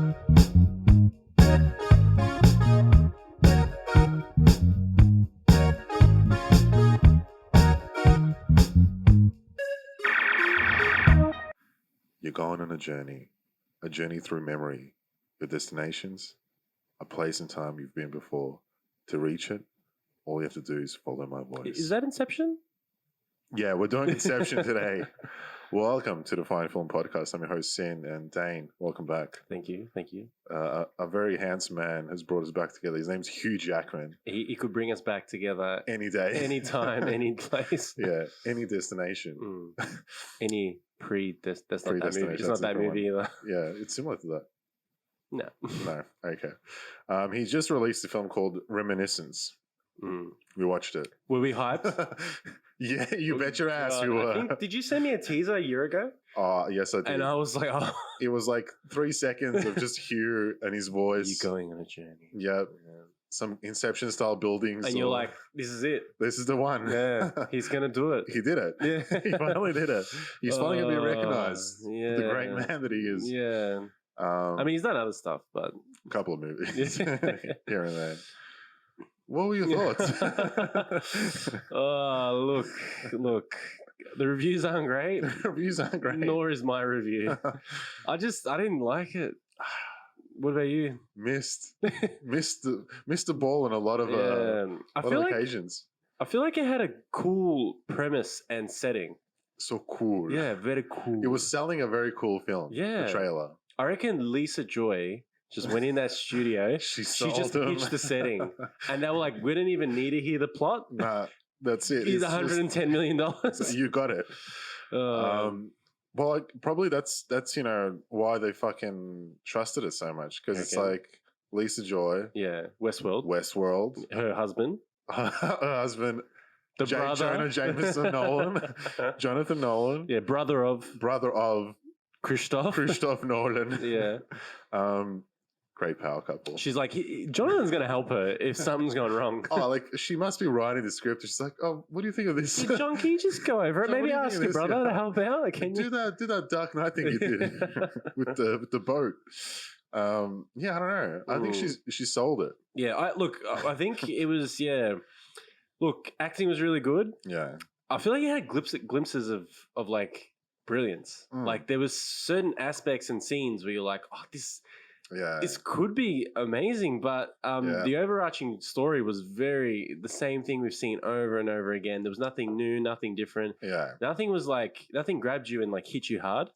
You're going on a journey through memory, your destinations, a place and time you've been before. To reach it, all you have to do is follow my voice. Is that Inception? Yeah, we're doing Inception today. Welcome to the Fine Film Podcast. I'm your host, Sin, and Dane, welcome back. Thank you. A very handsome man has brought us back together. His name's Hugh Jackman. He could bring us back together Any day. any time, any place. Yeah, any destination. Any that's not that movie. Predestination, It's that's not a that different movie either. Yeah, it's similar to that. No. No, okay. He just released a film called Reminiscence. We watched it. Were we hyped? Yeah, you bet your ass we were. Did you send me a teaser a year ago? Yes, I did. And I was like, oh. It was like 3 seconds of just Hugh and his voice. You're going on a journey. Yep. Yeah. Some Inception style buildings. And you're like, this is it. This is the one. Yeah, he's going to do it. He did it. Yeah. He finally did it. He's finally going to be recognized. Yeah. The great man that he is. Yeah. I mean, he's done other stuff, but... A couple of movies here and there. What were your thoughts? Oh, look. The reviews aren't great. The reviews aren't great. Nor is my review. I didn't like it. What about you? Missed the ball on a lot of occasions. I feel like it had a cool premise and setting. So cool. Yeah, very cool. It was selling a very cool film. Yeah. The trailer. I reckon Lisa Joy just went in that studio. She just pitched the setting. And they were like, we didn't even need to hear the plot. Nah, that's it. Here's $110 million. You got it. Well, like, probably that's why they fucking trusted it so much, because it's like Lisa Joy. Yeah, Westworld. Her husband. The brother. Jonathan Nolan. Yeah, brother of Christoph Nolan. Yeah. Great power couple. She's like, Jonathan's going to help her if something's gone wrong. Oh, like, she must be writing the script. She's like, oh, what do you think of this? Hey, John, can you just go over it? John, maybe ask your brother to help out. Like, can do that Dark Knight thing you did with the boat. Yeah, I don't know. I think she sold it. Yeah, I think it was, Look, acting was really good. Yeah. I feel like it had glimpses of like brilliance. Like, there was certain aspects and scenes where you're like, oh, this could be amazing, but the overarching story was the same thing we've seen over and over again. There was nothing new, nothing different. Yeah. Nothing grabbed you and like hit you hard.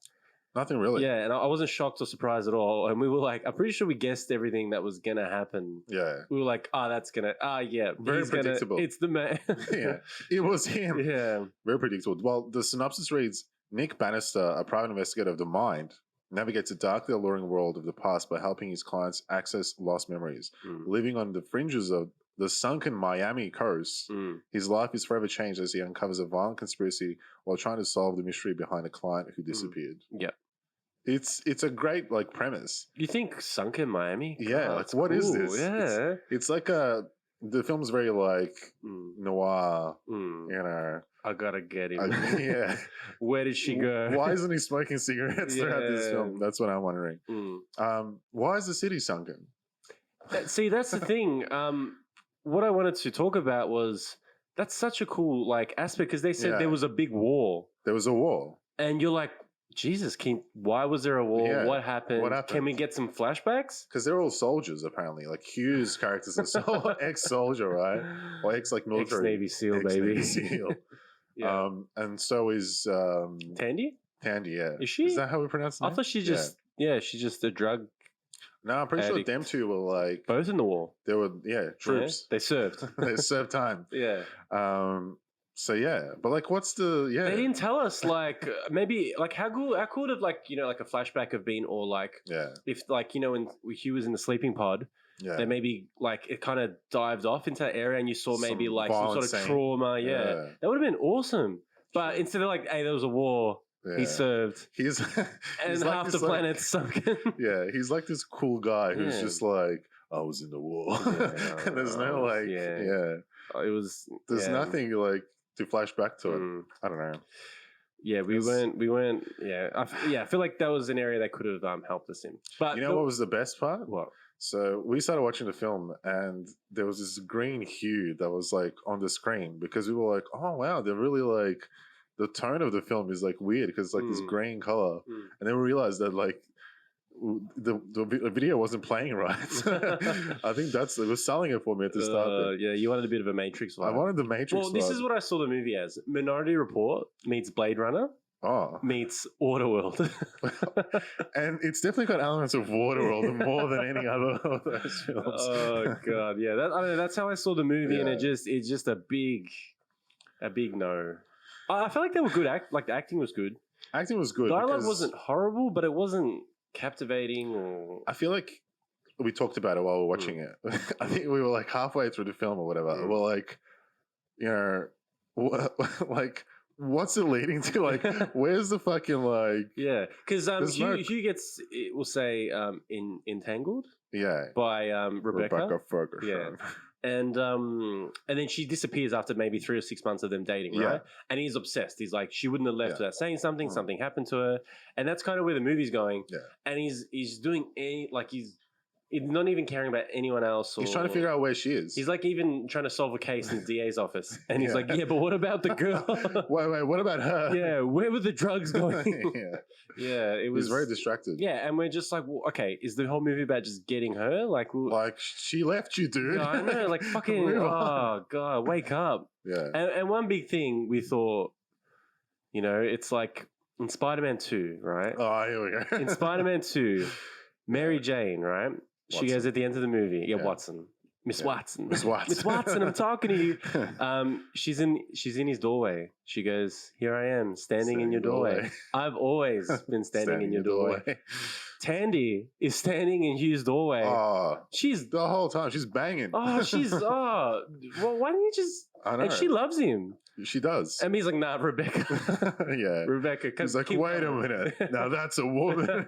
Nothing really. Yeah, and I wasn't shocked or surprised at all. And we were like, I'm pretty sure we guessed everything that was going to happen. Yeah. We were like, very predictable. It's the man. Yeah, it was him. Yeah. Very predictable. Well, the synopsis reads, Nick Bannister, a private investigator of the mind, navigates a darkly alluring world of the past by helping his clients access lost memories. Living on the fringes of the sunken Miami coast, his life is forever changed as he uncovers a violent conspiracy while trying to solve the mystery behind a client who disappeared. Yeah. It's a great premise. You think sunken Miami? Yeah, God, like, what is this? Yeah. It's like the film's very noir, I gotta get him. Yeah. Where did she go? Why isn't he smoking cigarettes throughout this film? That's what I'm wondering. Why is the city sunken? See, that's the thing. What I wanted to talk about was that's such a cool aspect, because they said there was a big war. There was a war. And you're like, Jesus, why was there a war? Yeah. What happened? Can we get some flashbacks? Because they're all soldiers, apparently. Like, Hugh's character's an ex-soldier, right? Or military. Ex-Navy SEAL, baby. Ex-Navy SEAL. Yeah. And so is... Tandy? Tandy, yeah. Is she? Is that how we pronounce it? I thought she's just a drug No, I'm pretty addict. sure them two were both in the war. They were, troops. Yeah, they served. They served time. Yeah. So but what's the They didn't tell us maybe how cool would a flashback have been, or if when Hugh was in the sleeping pod, then maybe it kind of dived off into that area and you saw maybe some sort of trauma. Yeah. That would have been awesome. But instead of hey, there was a war. Yeah. He served. He's half the planet's sunken. Yeah, he's like this cool guy who's just I was in the war. And there's no it was. There's nothing to flash back to it. I don't know. Yeah, we weren't. Yeah, I feel like that was an area that could have helped us in. But you know what was the best part? What? So we started watching the film, and there was this green hue that was like on the screen because we were like, "Oh wow, they're really like." The tone of the film is like weird because it's like this green color, and then we realized that like the video wasn't playing right. I think it was selling it for me at the start. Yeah, you wanted a bit of a Matrix vibe. I wanted the Matrix. Well, this is what I saw the movie as: Minority Report meets Blade Runner. Meets Waterworld. And it's definitely got elements of Waterworld more than any other of those films. Oh god, yeah. I don't know, that's how I saw the movie, and it's just a big no. I felt like they were good. Like the acting was good. Acting was good. Dialogue wasn't horrible, but it wasn't captivating. Or I feel like we talked about it while we were watching it. I think we were like halfway through the film or whatever. We're like, you know, like. What's it leading to? Like, where's the fucking like? Yeah, because Hugh gets, we'll say, entangled. Yeah, by Rebecca Ferguson. Yeah, and then she disappears after maybe 3 or 6 months of them dating, right? And he's obsessed. He's like, she wouldn't have left without saying something. Something happened to her, and that's kind of where the movie's going. Yeah, and he's doing he's not even caring about anyone else. He's trying to figure out where she is. He's like even trying to solve a case in the DA's office. And he's like, yeah, but what about the girl? wait, what about her? Yeah, where were the drugs going? Yeah, it was... He's very distracted. Yeah, and we're just like, well, okay, is the whole movie about just getting her? Like, she left you, dude. I know, like fucking, oh, God, wake up. Yeah. And one big thing we thought, you know, it's like in Spider-Man 2, right? Oh, here we go. In Spider-Man 2, Mary Jane, right? Watson. She goes at the end of the movie. Yeah, Watson. Miss Watson. Miss Watson. Miss Watson, I'm talking to you. She's in his doorway. She goes, here I am, standing in your doorway. I've always been standing in your doorway. Tandy is standing in Hugh's doorway. Oh, she's the whole time. She's banging. Oh, well, why don't you just... I know. And she loves him. She does. And he's like, nah, Rebecca. Yeah. Rebecca. He's like, wait a minute. Now that's a woman.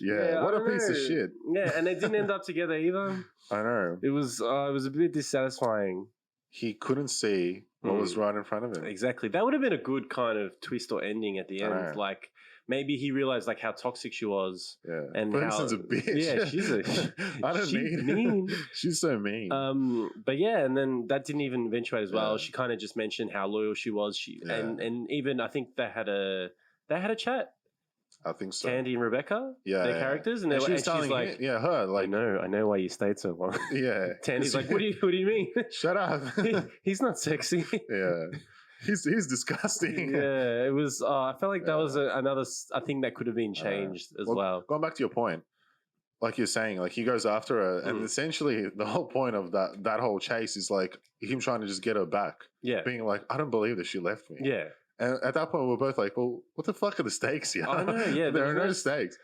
Yeah. What a piece of shit. Yeah, and they didn't end up together either. I know. It was a bit dissatisfying. He couldn't see what was right in front of him. Exactly. That would have been a good kind of twist or ending at the end. Like, maybe he realized like how toxic she was. Yeah. And Ferguson's a bitch. Yeah, she's mean. She's so mean. But yeah, and then that didn't even eventuate as well. She kind of just mentioned how loyal she was. And even I think they had a chat. I think so. Tandy and Rebecca, their characters, and she's like, her, like, I know why you stayed so long. Yeah. Tandy's like, what do you mean? Shut up. He's not sexy. Yeah. He's disgusting. Yeah, it was. I felt like that was another thing that could have been changed as well. Going back to your point, like you're saying, like he goes after her, and essentially the whole point of that whole chase is like him trying to just get her back. Yeah, being like, I don't believe that she left me. Yeah. And at that point, we're both like, well, what the fuck are the stakes here? I know, yeah. There are no stakes.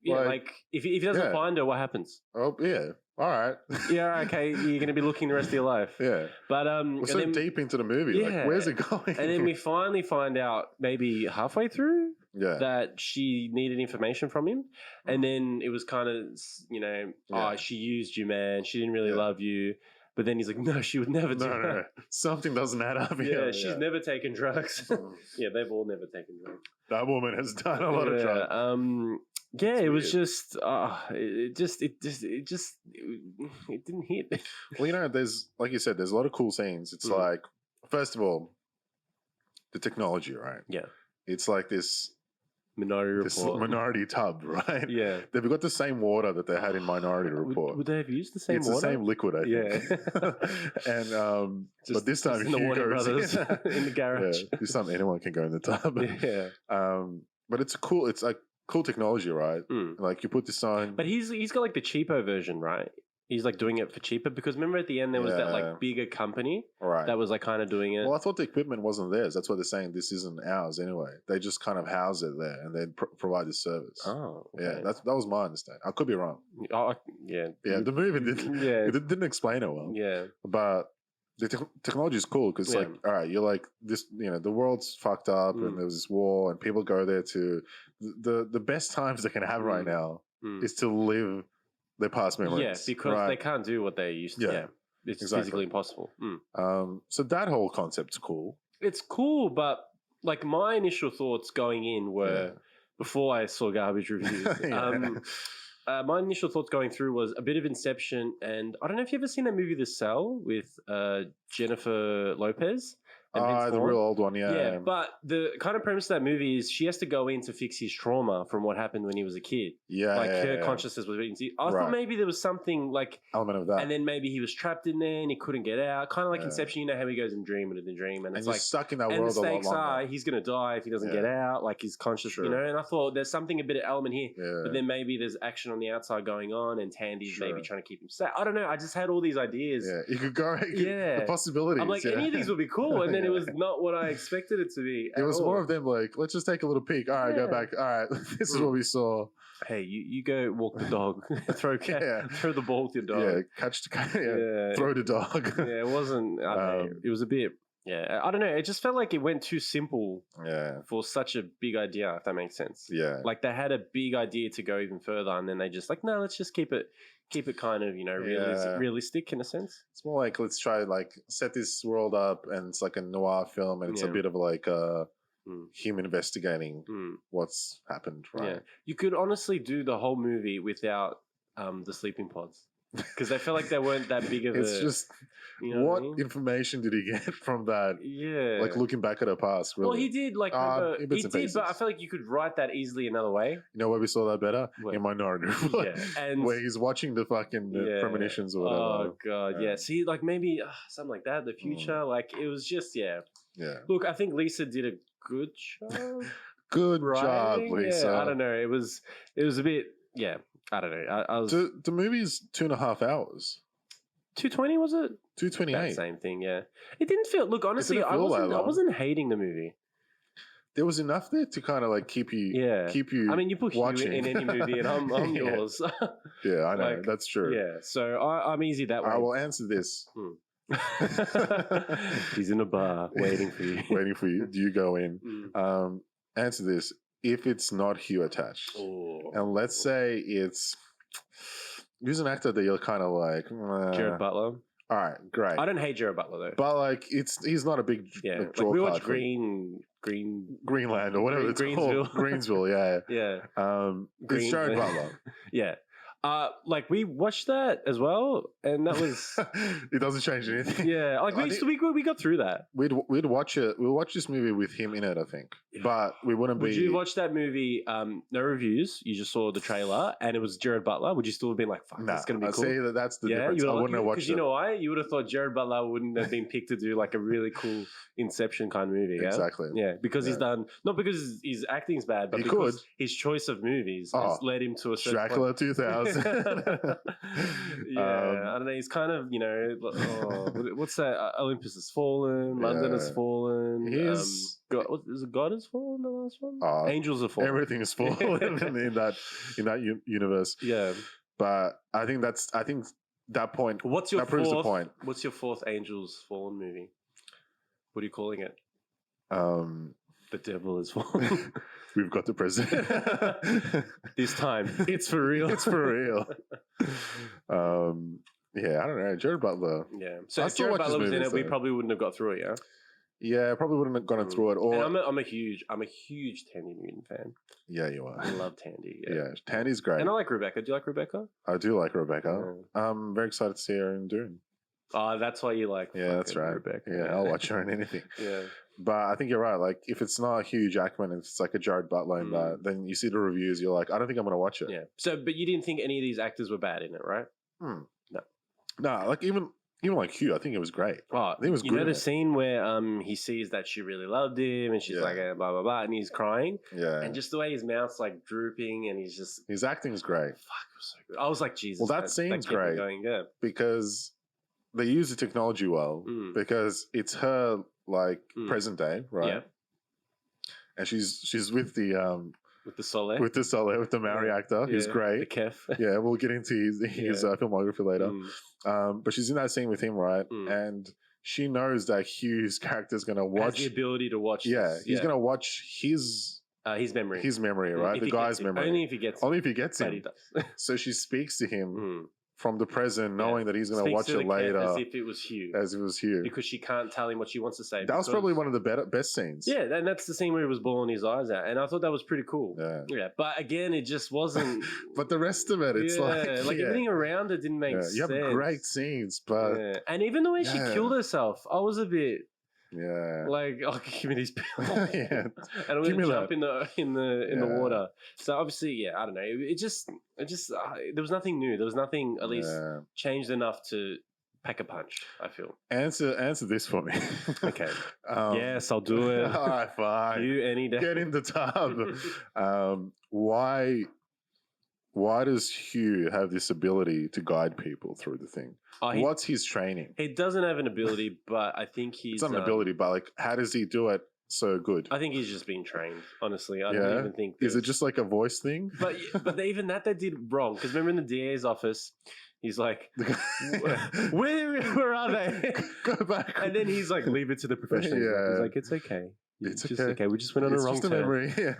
Like if he doesn't find her, what happens? Oh, yeah. All right. Yeah, okay. You're going to be looking the rest of your life. Yeah. But we're so deep into the movie. Like, where's it going? And then we finally find out maybe halfway through that she needed information from him. And then it was kind of, she used you, man. She didn't really love you. But then he's like, no, she would never do that. No. Something doesn't add up here. Yeah, she's never taken drugs. Yeah, they've all never taken drugs. That woman has done a lot of drugs. Yeah, it was just, it didn't hit. Well, there's, like you said, there's a lot of cool scenes. It's like, first of all, the technology, right? Yeah. It's like this Minority tub, right? Yeah. They've got the same water that they had in Minority Report. Would they have used the same water? It's the same liquid, I think. Yeah. And but this time in the Warner Brothers in the garage. Yeah, this time anyone can go in the tub. Yeah. But it's like cool technology, right? Like you put this on. But he's got like the cheaper version, right? He's like doing it for cheaper because remember at the end there was that like bigger company that was like kind of doing it. Well, I thought the equipment wasn't theirs. That's why they're saying this isn't ours anyway. They just kind of house it there and then provide the service. Oh, okay. Yeah, that was my understanding. I could be wrong. Oh, yeah. Yeah, the movie didn't explain it well. Yeah, but the technology is cool because like, all right, you're like this. The world's fucked up and there's this war and people go there to the best times they can have right now is to live their past memories. Yeah, because they can't do what they used to. Yeah, it's physically impossible. So that whole concept's cool. It's cool, but like my initial thoughts going in were before I saw garbage reviews. My initial thoughts going through was a bit of Inception, and I don't know if you've ever seen that movie The Cell with Jennifer Lopez. The real old one, Yeah, but the kind of premise of that movie is she has to go in to fix his trauma from what happened when he was a kid. Yeah, like her consciousness was. I thought maybe there was something like element of that, and then maybe he was trapped in there and he couldn't get out. Kind of like Inception, you know how he goes and dream and the dream, and it's you're like stuck in that and world. the stakes a lot longer. are he's gonna die if he doesn't get out. Like he's conscious, you know. And I thought there's something a bit of element here, but then maybe there's action on the outside going on, and Tandy's maybe trying to keep him safe. I don't know. I just had all these ideas. Yeah, you could go. The possibilities. I'm like any of these would be cool, and then it was not what I expected it to be. It was more of them like, let's just take a little peek. All right, go back. All right, this is what we saw. Hey, you go walk the dog, throw the ball with your dog. Yeah, catch the throw the dog. Yeah, it wasn't. I don't know. It was a bit. Yeah, I don't know. It just felt like it went too simple. For such a big idea, if that makes sense. Yeah, like they had a big idea to go even further, and then they just like, no, let's just keep it kind of, realistic in a sense. It's more like let's try like set this world up, and it's like a noir film, and it's a bit of like him investigating what's happened. Right? Yeah, you could honestly do the whole movie without the sleeping pods. Because they felt like they weren't that big of it's just what information did he get from that? Yeah, like looking back at her past. Really. Well, he did like he did, but I feel like you could write that easily another way. You know where we saw that better in Minority Report, and where he's watching the fucking premonitions or whatever. Oh god, see, like maybe something like that. The future, like it was just Look, I think Lisa did a good job. Good job, Lisa. I don't know. It was a bit. Yeah, I don't know. I was the movie's 2.5 hours. 220 was it? 228. Same thing. Yeah, it didn't feel. Look, honestly, I wasn't hating the movie. There was enough there to kind of like keep you. Keep you. I mean, you put watching Hugh in any movie, and I'm yours. Yeah, I know. Like, that's true. Yeah, so I'm easy that way. I will answer this. He's in a bar waiting for you. Waiting for you. Do you go in? Answer this. If it's not Hugh attached, and let's say it's use an actor that you're kind of like Jared Butler. All right, great. I don't hate Jared Butler though, but like he's not a big like we watched Greenland or whatever it's called. Greensville, it's Jared Butler. Yeah. Like we watched that as well, and that was it doesn't change anything. Yeah, like we got through that. We'd watch it. We'll watch this movie with him in it, I think. But we wouldn't be. Would you watch that movie? No reviews. You just saw the trailer, and it was Jared Butler. Would you still have been like, "Fuck, it's gonna be cool"? I see that's the difference. I wouldn't have watched it. Because you know why? You would have thought Jared Butler wouldn't have been picked to do like a really cool Inception kind of movie. Yeah? Exactly. Yeah, because he's done not because his acting's bad, but because his choice of movies has led him to a certain Dracula 2000. I don't know. He's kind of, what's that? Olympus has fallen. London has fallen. Is it God has fallen? The last one. Angels have fallen. Everything has fallen in that universe. Yeah, but I think that point. That proves the point. What's your fourth Angels Fallen movie? What are you calling it? The devil is fallen. We've got the president. This time, it's for real. It's for real. I don't know. Jared Butler. Yeah. So if Jared Butler was in it, we probably wouldn't have got through it. Yeah. Yeah, probably wouldn't have gone through it. Or and I'm a huge Thandiwe Newton fan. Yeah, you are. I love Tandy. Yeah, Tandy's great. And I like Rebecca. Do you like Rebecca? I do like Rebecca. I'm very excited to see her in Dune. Oh, that's why you like. Yeah, that's right. Rebecca. Yeah, I'll watch her in anything. Yeah. But I think you're right. Like, if it's not Hugh Jackman, if it's like a Jared Butler in that, then you see the reviews, you're like, I don't think I'm going to watch it. Yeah. So, but you didn't think any of these actors were bad in it, right? No. No, like even like Hugh, I think it was great. Oh, I think it was good. You know the scene where he sees that she really loved him and she's like, blah, blah, blah, and he's crying? Yeah. And just the way his mouth's like drooping and he's just... His acting's great. Fuck, it was so good. I was like, Jesus. Well, that scene's great. Because they use the technology well because it's her like present day, right? Yeah. And she's with the with the Soleil, with the Maori actor, who's great. The Kef. Yeah, we'll get into his filmography later. But she's in that scene with him, right? And she knows that Hugh's character is going to watch. Has the ability to watch. Yeah, he's going to watch his memory. His memory, right? The guy's memory. Only if he gets. Only if he gets him. He does. So she speaks to him from the present, knowing that he's going to watch it later. As if it was Hugh. As if it was Hugh. Because she can't tell him what she wants to say. That was probably one of the best scenes. Yeah, and that's the scene where he was bawling his eyes out. And I thought that was pretty cool. Yeah. But again, it just wasn't... But the rest of it, it's everything around it didn't make sense. You have great scenes, but... Yeah. And even the way she killed herself, I was a bit... Yeah, like, oh, give me these pills. Yeah, and I'm gonna jump in the water. So obviously, I don't know. It just there was nothing new. There was nothing at least changed enough to pack a punch. I feel. Answer this for me. Okay. Yes, I'll do it. All right, fine. You any day. Get in the tub. Why does Hugh have this ability to guide people through the thing? What's his training? He doesn't have an ability, but I think he's... It's not an ability, but like, how does he do it so good? I think he's just being trained, honestly. I don't even think... Is it just like a voice thing? But even that they did wrong. Because remember in the DA's office, he's like, where are they? Go back. And then he's like, leave it to the professionals. He's like, it's okay. It's just okay. We just went on a wrong turn. Memory. Yeah.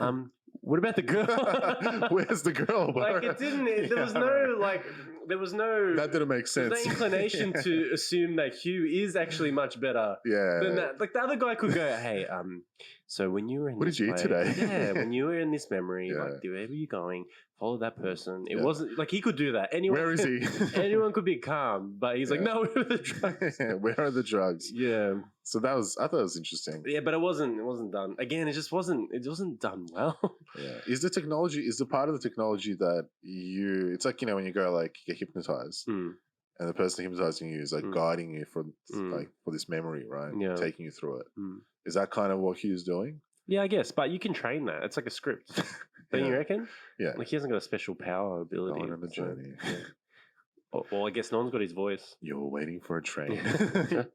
What about the girl? Where's the girl? Like it didn't. There was no like. There was no. That didn't make sense. There's no inclination to assume that Hugh is actually much better. Than that. Like the other guy could go, hey, so when you were in what did you eat today? Yeah, when you were in this memory, like wherever you're going, follow that person. It wasn't like he could do that. Where is he? Anyone could be calm, but he's like, no, where are the drugs? Where are the drugs? Yeah. So I thought it was interesting. Yeah, but it wasn't done. Again, it just wasn't. It wasn't done well. Yeah. Is the part of the technology that it's like, when you go like get hypnotized and the person hypnotizing you is like guiding you for this memory, right? Yeah. Taking you through it. Is that kind of what Hugh's doing? Yeah, I guess. But you can train that. It's like a script. Don't you reckon? Yeah. Like he hasn't got a special power ability. On the journey. Well, I guess no one's got his voice. You're waiting for a train.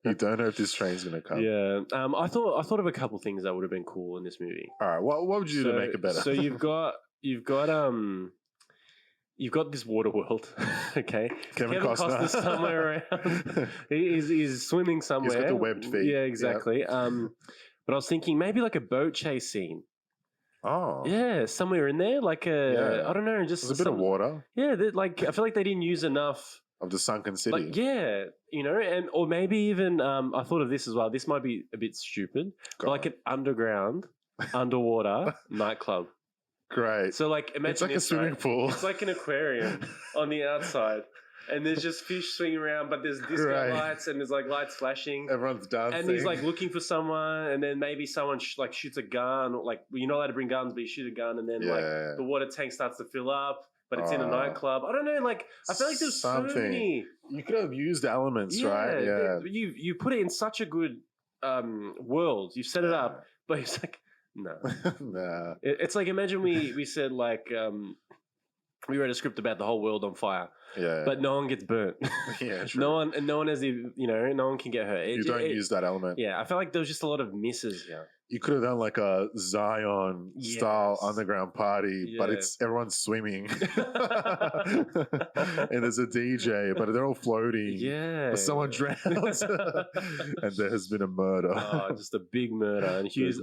You don't know if this train's going to come. Yeah. I thought of a couple things that would have been cool in this movie. All right. What would you do to make it better? So you've got this water world, okay? Kevin Costner somewhere around. He's swimming somewhere. He's got the webbed feet. Yeah, exactly. Yep. But I was thinking maybe like a boat chase scene. Oh. Yeah, somewhere in there, like I don't know, just there's a bit of water. Yeah, like I feel like they didn't use enough of the sunken city. Like, or maybe even I thought of this as well. This might be a bit stupid, but like an underwater nightclub. Great. So like imagine it's like a swimming pool. It's like an aquarium on the outside. And there's just fish swinging around, but there's disco lights and there's like lights flashing. Everyone's dancing. And he's like looking for someone, and then maybe someone shoots a gun. Or, like you're not allowed to bring guns, but you shoot a gun, and then like the water tank starts to fill up, but it's in a nightclub. I don't know. Like I feel like there's so many. You could have used elements, right? Yeah. You put it in such a good world. You've set it up, but it's like no. Nah. It's like imagine we said like. We read a script about the whole world on fire, but no one gets burnt. Yeah, true. No one has no one can get hurt. You don't use that element. Yeah, I feel like there was just a lot of misses here. You could have done like a Zion style underground party, but everyone's swimming, and there's a DJ, but they're all floating. Yeah, but someone drowns, and there has been a murder. Oh, just a big murder, and Hugh's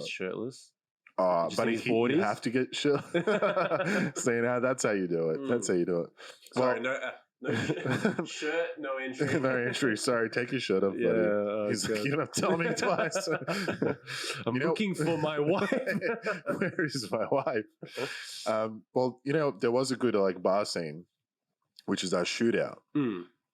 shirtless. But you have to get shit. So that's how you do it. That's how you do it. Sorry, no shirt, no entry. No entry. Sorry, take your shirt off, buddy. He's like, you're not telling me twice. I'm looking for my wife. Where is my wife? Well, there was a good bar scene, which is our shootout.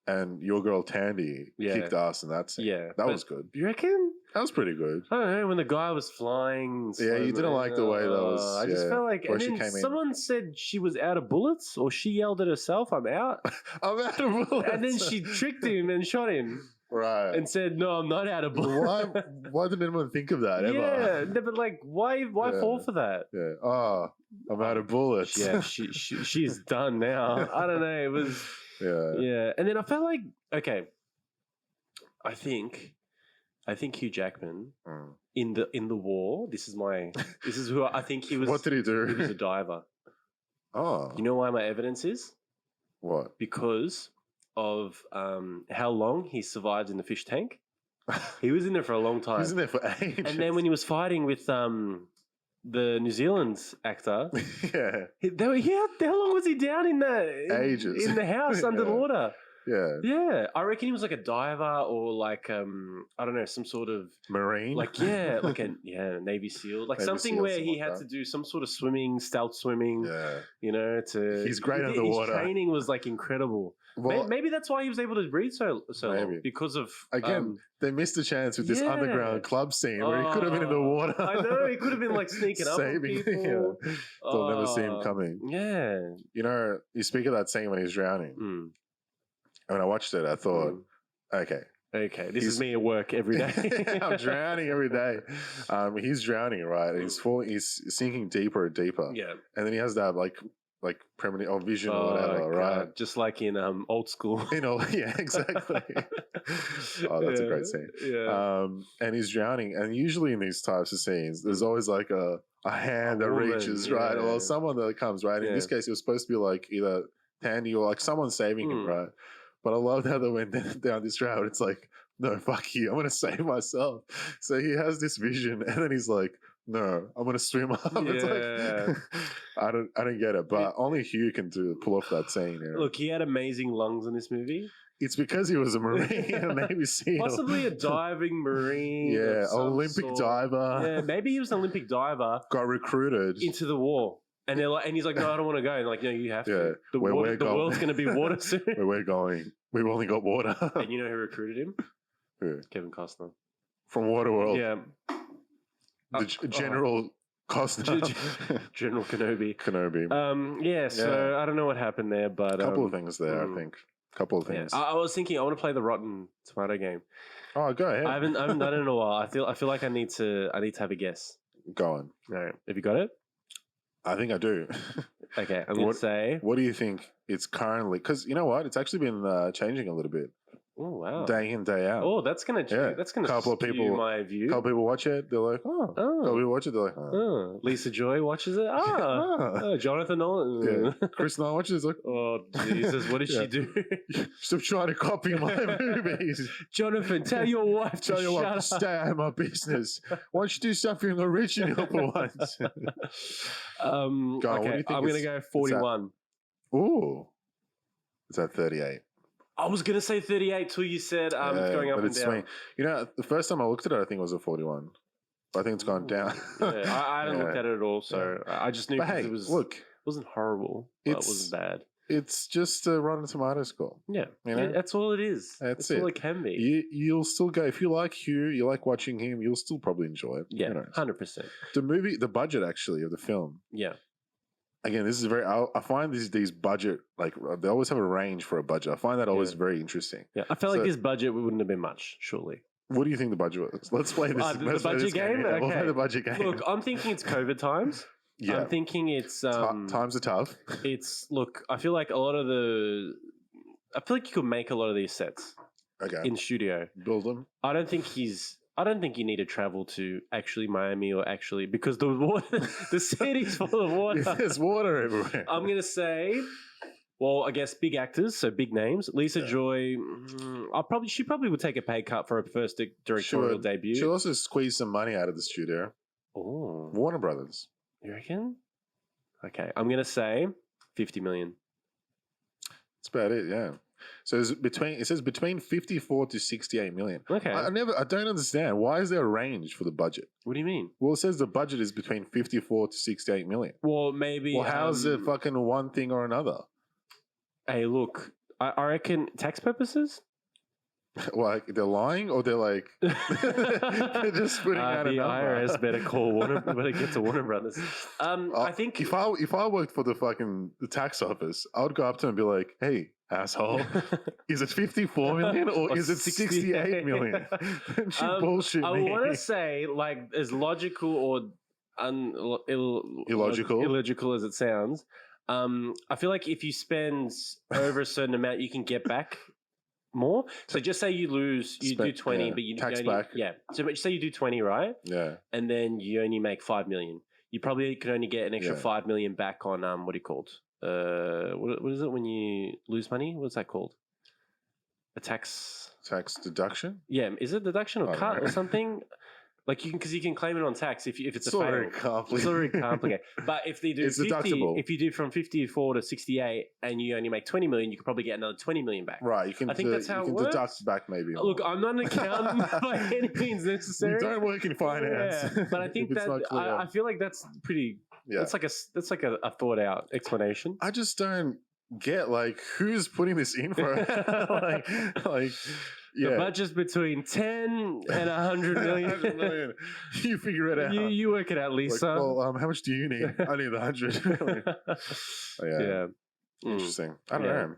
And your girl Tandy kicked ass in that scene. Yeah, that was good. You reckon? That was pretty good. I don't know, when the guy was flying. Yeah, you didn't like the way that was. I just felt like. And then someone said she was out of bullets, or she yelled at herself, "I'm out." I'm out of bullets. And then she tricked him and shot him. Right. And said, "No, I'm not out of bullets." Why didn't anyone think of that ever? Yeah, but like, why fall for that? Yeah. Oh, I'm out of bullets. Yeah, she's done now. I don't know. It was. Yeah. And then I felt like, okay, I think Hugh Jackman in the war. This is who I think he was. What did he do? He was a diver. Oh. You know why my evidence is? What? Because of how long he survived in the fish tank. He was in there for a long time. He was in there for ages. And then when he was fighting with the New Zealand actor. Yeah. How long was he down in Ages. in the house under the water? Yeah. Yeah. I reckon he was like a diver or like I don't know, some sort of Marine. like like a Navy SEAL. Like Navy something SEAL, where he had to do some sort of swimming, stealth swimming. Yeah. You know, he's great underwater. His training was like incredible. Well, maybe that's why he was able to breathe so long, because of again they missed a chance with this underground club scene where he could have been in the water. I know, he could have been like sneaking up on people. They'll never see him coming. Yeah, you know, you speak of that scene when he's drowning. When I watched it, I thought, okay, this is me at work every day. I'm drowning every day. He's drowning, right? He's sinking deeper and deeper. Yeah, and then he has that like premonition or vision or whatever, right? Just like in Old School. Exactly. That's a great scene. Yeah. And he's drowning, and usually in these types of scenes, there's always like a hand that reaches, right? Or someone that comes, right? In this case, it was supposed to be like either Tandy or like someone saving him, right? But I love how they went down this route. It's like, no, fuck you, I'm gonna save myself. So he has this vision, and then he's like, no, I'm gonna swim up. Yeah. It's like, I don't get it, but only Hugh can pull off that scene. You know? Look, he had amazing lungs in this movie. It's because he was a Marine, a Navy SEAL, possibly a diving Marine. Yeah, Olympic diver. Yeah, maybe he was an Olympic diver. Got recruited into the war. And they're like, and he's like, no, I don't want to go. And like, no, you have to. The world's going to be water soon. Where we're going, we've only got water. And you know who recruited him? Who? Kevin Costner. From Waterworld. Yeah. The General Costner. General Kenobi. Kenobi. So I don't know what happened there, but a couple of things there, I think. A couple of things. Yeah. I was thinking, I want to play the Rotten Tomato game. Oh, go ahead. I haven't done it in a while. I feel like I need to have a guess. Go on. All right. Have you got it? I think I do. Okay, I'm going to say... What do you think it's currently... Because you know what? It's actually been changing a little bit. Oh, wow. Day in, day out. Oh, that's going to skew my view. A couple people watch it. They're like, oh. Couple people watch it. They're like, oh. Lisa Joy watches it. Jonathan Nolan. Yeah. Chris Nolan watches it. Like, oh, Jesus. What did she do? Stop trying to copy my movies. Jonathan, tell your wife to stay out of my business. Why don't you do something original for once? Okay, I'm going to go 41. Ooh. Is that 38? I was going to say 38 till you said it's going up and down. Swing. You know, the first time I looked at it, I think it was a 41. But I think it's gone down. I hadn't looked at it at all, so I just knew it wasn't horrible, but it wasn't bad. It's just a Rotten Tomatoes score. Yeah. You know? That's all it is. That's all it can be. You'll still go, if you like Hugh, you like watching him, you'll still probably enjoy it. Yeah, 100%. The budget actually of the film. Yeah. Again, this is I find these budget, like they always have a range for a budget. I find that always very interesting. Yeah, I feel like this budget wouldn't have been much, surely. What do you think the budget was? Let's play this. The budget game? Okay. We'll play the budget game. Look, I'm thinking it's COVID times. Yeah. I'm thinking it's... times are tough. I feel like you could make a lot of these sets in studio. Build them. I don't think you need to travel to actually Miami because the city's full of water. There's water everywhere. I'm going to say, well, I guess big actors, so big names. Lisa Joy, she probably would take a pay cut for her first directorial debut. She'll also squeeze some money out of the studio. Oh. Warner Brothers. You reckon? Okay, I'm going to say 50 million. That's about it, yeah. So it says between 54 to 68 million. Okay. I don't understand. Why is there a range for the budget? What do you mean? Well, it says the budget is between 54 to 68 million. Well, maybe. Well, how's it fucking one thing or another? Hey, look, I reckon tax purposes. Like they're lying, or they're like they're just putting out a the number. IRS better get to Warner Brothers. I think if I worked for the tax office, I would go up to him and be like, "Hey, asshole, is it 54 million or is it 68 million?" Don't you bullshit me. I want to say, like, as logical or illogical as it sounds, I feel like if you spend over a certain amount, you can get back more. So just say you do 20, but you tax only, back. Yeah. So say you do 20, right? Yeah. And then you only make 5 million. You probably can only get an extra 5 million back on what are you called? What is it when you lose money? What's that called? A tax deduction? Yeah. Is it deduction or cut or something? Like because you can claim it on tax if it's a fail. It's already complicated. But if they do 50, if you do from 54 to 68 and you only make 20 million, you could probably get another 20 million back. Right. I think that's how it works. Deduct back maybe. Look, I'm not an accountant by any means necessary. You don't work in finance. Yeah, but I think that I feel like that's pretty. Yeah. That's like a thought out explanation. I just don't get like who's putting this in for like. Yeah. The budget's between 10 and 100 million. 100 million. You figure it out. You work it out, Lisa. Like, well, how much do you need? I need 100. Yeah. Interesting. I don't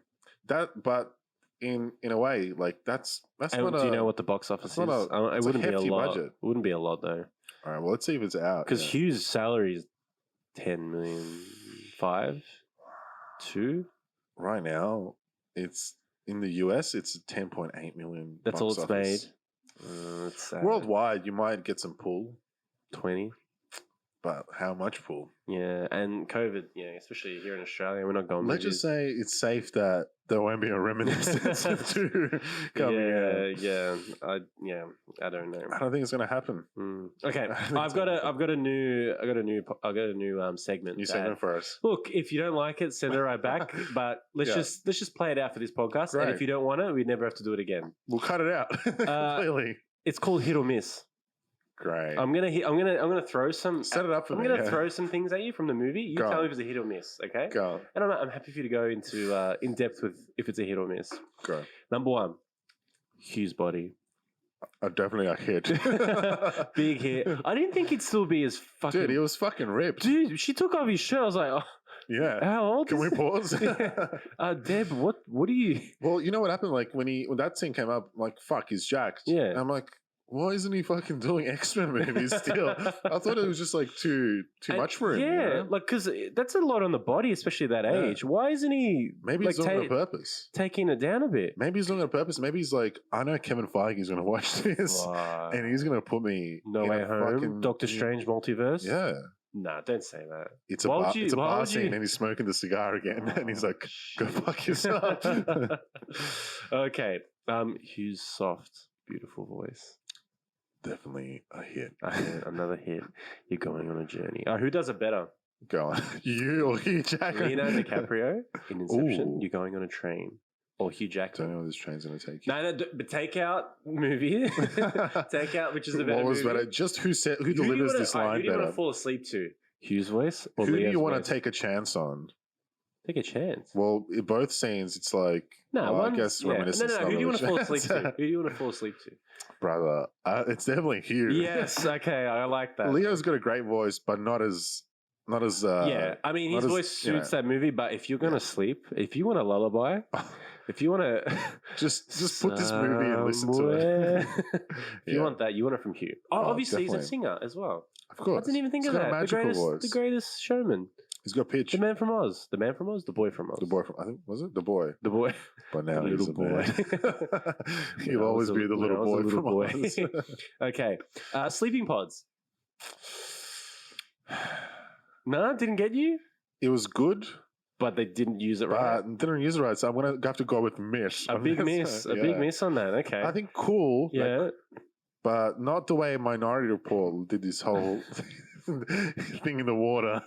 know. But in a way, like that's not. Do you know what the box office is? It wouldn't be a lot. Budget. It wouldn't be a lot though. All right. Well, let's see if it's out. Because Hugh's salary is 10 million, 5, 2. Right now, it's. In the US, it's 10.8 million. That's all it's made. Worldwide, you might get some pull. 20. But how much pull? Yeah, and COVID, especially here in Australia, we're not going. Let's just say it's safe that there won't be a Reminiscence of 2 coming out. I don't know. I don't think it's going to happen. Okay, I've got a new segment. New segment for us. Look, if you don't like it, send it right back. But let's just play it out for this podcast. Great. And if you don't want it, we never have to do it again. We'll cut it out. Clearly, it's called Hit or Miss. Great. I'm gonna throw some. Set it up for me. I'm gonna throw some things at you from the movie. You tell me if it's a hit or miss. Okay. Go. And I'm happy for you to go into in depth with if it's a hit or miss. Go. Number 1, Hugh's body. Definitely a hit. Big hit. I didn't think he'd still be as fucking. Dude, he was fucking ripped. Dude, she took off his shirt. I was like, oh. Yeah. How old? Can we pause? Deb, what do you? Well, you know what happened? Like when that scene came up, I'm like, fuck, he's jacked. Yeah. And I'm like, why isn't he fucking doing X-Men movies still? I thought it was just like too much for him. Yeah, you know? Like because that's a lot on the body, especially at that age. Why isn't he? Maybe he's doing it on purpose. Taking it down a bit. Maybe he's doing it on purpose. Maybe he's like, I know Kevin Feige is going to watch this, and he's going to put me No Way Home, Doctor Strange multiverse. Yeah. Nah, don't say that. It's a bar scene, and he's smoking the cigar again, and he's like, "Go fuck yourself." Okay, Hugh's soft, beautiful voice. Definitely a hit. Another hit. You're going on a journey. Who does it better? Go on. You or Hugh Jackman? Leonardo DiCaprio in Inception. Ooh. You're going on a train. Or Hugh Jackman. Don't know where this train's going to take you. No, but Take Out movie. Take Out, which is the better movie. Better? Just who delivers this line better? Who do you want to fall asleep to? Hugh's voice or who Leo's do you want voice? to take a chance on? Take a chance? Well, in both scenes, it's like... I guess Reminiscence. No. Who do you want to fall asleep to? Who do you want to fall asleep to? Brother, it's definitely Hugh. Yes, okay, I like that. Leo's got a great voice, but not as yeah, I mean, his voice suits that movie, but if you're going to sleep, if you want a lullaby... If you want to just put this movie and listen to it. If you want that, you want it from Hugh. Obviously definitely. he's a singer as well. Of course. I didn't even think of that. The greatest showman. He's got pitch. The man from Oz. The man from Oz. The boy from Oz. The boy from, I think, was it? The boy. The boy. But now he's a boy. He'll always be the little boy from Oz. Okay. Sleeping pods. No, didn't get you? It was good. But they didn't use it right. Didn't use it right, so I'm going to have to go with miss. A big miss. A big miss on that. Okay. I think cool. Yeah. Like, but not the way Minority Report did this whole thing in the water.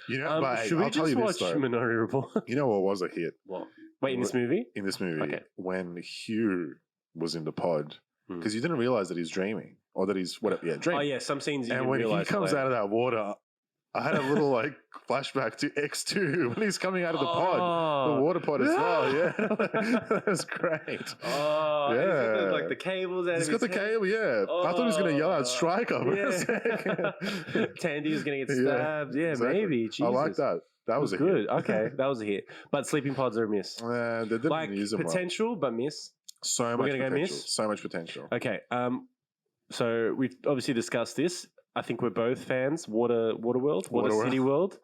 You know, but should we just watch Minority Report? You know what was a hit? What? Wait, in this movie? In this movie, when Hugh was in the pod, because you didn't realize that he's dreaming or that he's dreaming. Oh yeah, some scenes. And when he comes out of that water, I had a little flashback to X2 when he's coming out of the pod, the water pod as well. Yeah, that was great. Oh, yeah, like the cables. He's got the cable. Yeah, I thought he was going to yell out "Striker." Tandy was going to get stabbed. Yeah, exactly. Maybe. Jesus. I like that. That was a good. Hit. Okay, that was a hit. But sleeping pods are a miss. They didn't use them potential, right. but miss. So much potential. So much potential. Okay. So we've obviously discussed this. I think we're both fans. Waterworld, City World.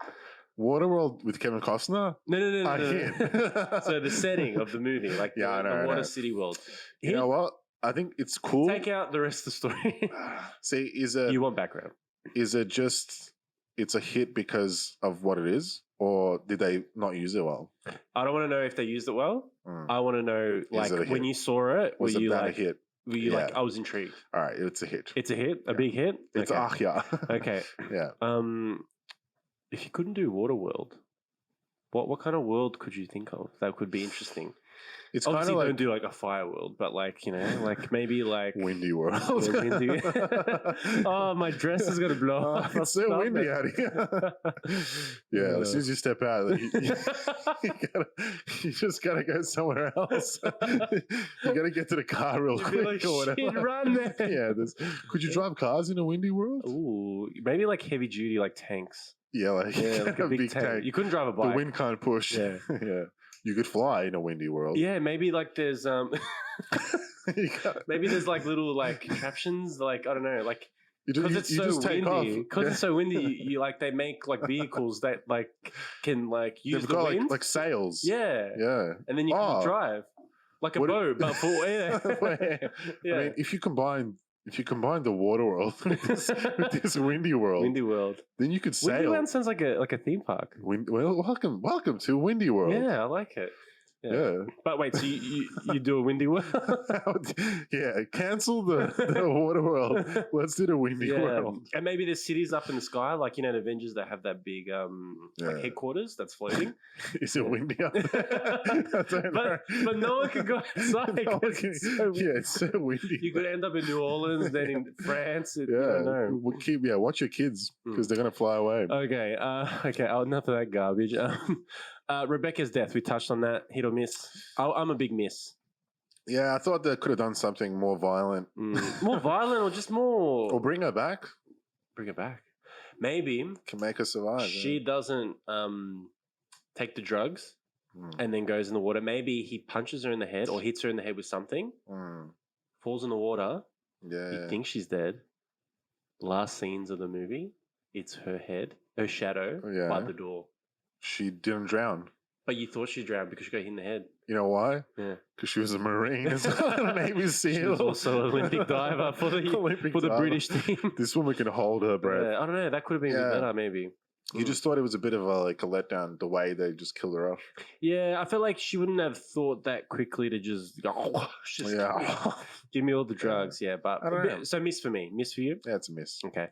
Waterworld with Kevin Costner? No. So the setting of the movie, like the Water City World. You know what? I think it's cool. Take out the rest of the story. See, you want background? Is it just it's a hit because of what it is, or did they not use it well? I don't want to know if they used it well. I want to know, like, when you saw it, was you that like a hit? Were you like, I was intrigued? All right, it's a hit. It's a hit? A big hit? It's yeah. Okay. Yeah. If you couldn't do Waterworld, what kind of world could you think of that could be interesting? It's obviously kind of don't do like a fire world, but like, you know, like maybe like windy world. Windy. Oh, my dress is gonna blow off. It's so windy out here. Yeah, as soon as you step out, you just gotta go somewhere else. You gotta get to the car real quick like, or whatever. Shit, run there. Yeah, could you drive cars in a windy world? Ooh, maybe like heavy duty, like tanks. Yeah, like a big tank. You couldn't drive a bike. The wind can't push. Yeah, yeah. You could fly in a windy world. Yeah, maybe like there's maybe there's like little like contraptions, like I don't know, like because it's so windy. Because it's so windy, you like they make like vehicles that like can like use the wind, like sails. Yeah, yeah, and then you can drive like a boat, but for air. Yeah. I mean, if you combine the water world with this windy world, then you could sail. Windy World sounds like a theme park. Well, welcome to Windy World. Yeah, I like it. Yeah. But wait, so you do a windy world? Yeah, cancel the water world. Let's do the windy world. And maybe there's cities up in the sky, like, you know, in Avengers that have that big like headquarters that's floating. Is it windy up there? I don't know. But no one can go outside. It's so windy. You could end up in New Orleans, then in France. You don't know. Watch your kids because they're gonna fly away. Okay. Enough of that garbage. Rebecca's death, we touched on that. Hit or miss? I'm a big miss. Yeah, I thought they could have done something more violent. More violent or just more... Or bring her back. Bring her back. Maybe. Can make her survive. She doesn't take the drugs and then goes in the water. Maybe he punches her in the head or hits her in the head with something, falls in the water. Yeah. You think she's dead. Last scenes of the movie, it's her head, her shadow by the door. She didn't drown. But you thought she drowned because she got hit in the head. You know why? Yeah. Because she was a Marine as well. Navy SEAL. She was also an Olympic diver for the British team. This woman can hold her breath. Yeah, I don't know. That could have been better, maybe. You just thought it was a bit of a letdown, the way they just killed her off. Yeah, I felt like she wouldn't have thought that quickly to just give me all the drugs. Yeah, but so miss for me. Miss for you? Yeah, it's a miss. Okay.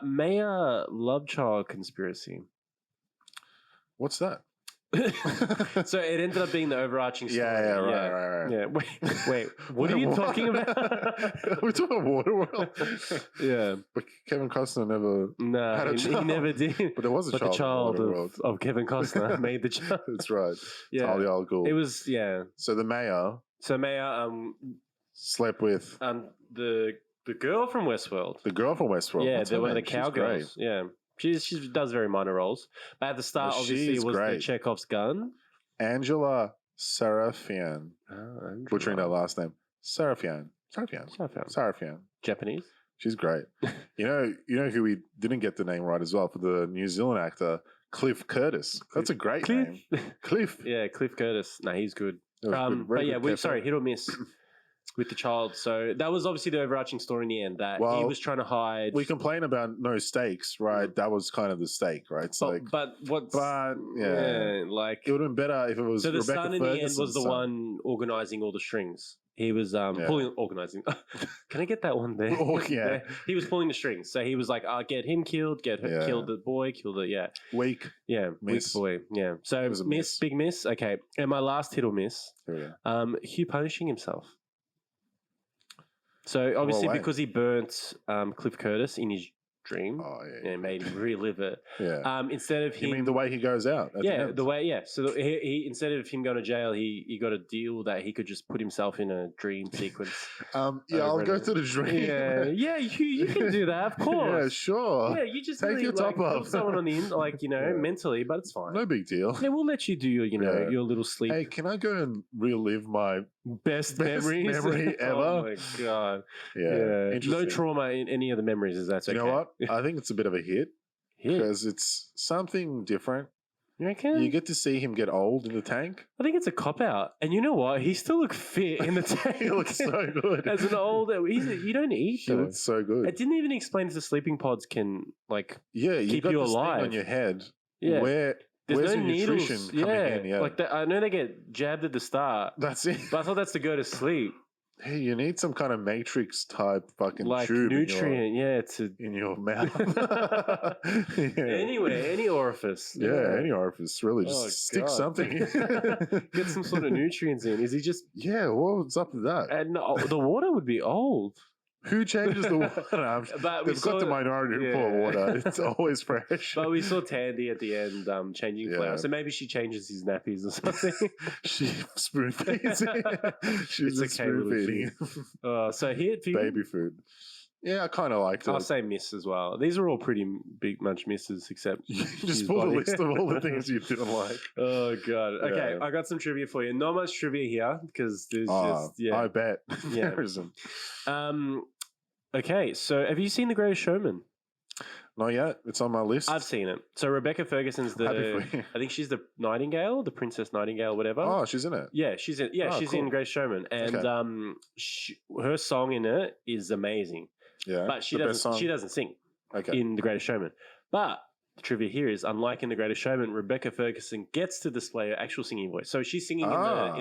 Mayor love child conspiracy. What's that? So it ended up being the overarching story. Right. Yeah, wait. What are you talking about? We're talking about Waterworld. Yeah, but Kevin Costner never had a child. He never did. But there was a child of Kevin Costner made the child. That's right. Yeah, Talia al Ghul. It was So the mayor. Slept with the girl from Westworld. The girl from Westworld. Yeah, they're one of the cowgirls. Yeah. She does very minor roles. But at the start, obviously, it was the Chekhov's gun. Angela Sarafian. Butchering that last name. Sarafian. Japanese. She's great. You know who we didn't get the name right as well for the New Zealand actor, Cliff Curtis. That's a great name. Cliff. Yeah, Cliff Curtis. No, he's good. But yeah, hit or miss. With the child. So that was obviously the overarching story in the end, that he was trying to hide. We complain about no stakes, right? That was kind of the stake, right? So like it would have been better if it was. So the Rebecca son in the end was the one organizing all the strings. He was organizing. Can I get that one there? Oh, yeah. He was pulling the strings. So he was like, get him killed, kill the boy, kill the weak. Yeah, miss. Weak boy. Yeah. So big miss. Okay. And my last hit or miss. Hugh punishing himself. So obviously because he burnt Cliff Curtis in his dream and made him relive it. Yeah. Instead of him, you mean the way he goes out? The way. Yeah. So he instead of him going to jail, he got a deal that he could just put himself in a dream sequence. I'll go to the dream. Yeah. You can do that, of course. Yeah, sure. Yeah, you just take your top off. Someone on the end, mentally, but it's fine. No big deal. Yeah, we'll let you do your your little sleep. Hey, can I go and relive my best memory ever? Oh my god. Yeah. No trauma in any of the memories. Is that okay? You know what? I think it's a bit of a hit because it's something different. You reckon? You get to see him get old in the tank. I think it's a cop out, and you know what? He still looks fit in the tank. He looks so good as an old. You don't eat. He looks so good. It didn't even explain if the sleeping pods can you keep got you this alive thing on your head. Yeah. Where's no the needles. nutrition coming in? Yeah. Like I know they get jabbed at the start. That's it. But I thought that's to go to sleep. Hey, you need some kind of Matrix type fucking like tube nutrient, in your mouth. Anyway, any orifice. Yeah, any orifice. Really, just stick something. Get some sort of nutrients in. Is he just? Yeah, what's up with that? And the water would be old. Who changes the water? But they've got the Minority Report water. It's always fresh. But we saw Tandy at the end changing flour. So maybe she changes his nappies or something. She spoon feeds him. She's it's spoon feeding him. So here for you? Baby food. Yeah, I kind of liked it. I'll say miss as well. These are all pretty much misses, except you just pull a list of all the things you didn't like. Oh god. Okay, I got some trivia for you. Not much trivia here because there's I bet. Yeah. There isn't. Okay, so have you seen The Greatest Showman? Not yet. It's on my list. I've seen it. So Rebecca Ferguson's I think she's the Nightingale, the Princess Nightingale, whatever. Oh, she's in it. Yeah, she's in. Yeah, she's in Greatest Showman, and her song in it is amazing. Yeah, but she doesn't sing in The Greatest Showman. But the trivia here is, unlike in The Greatest Showman, Rebecca Ferguson gets to display her actual singing voice. So she's singing in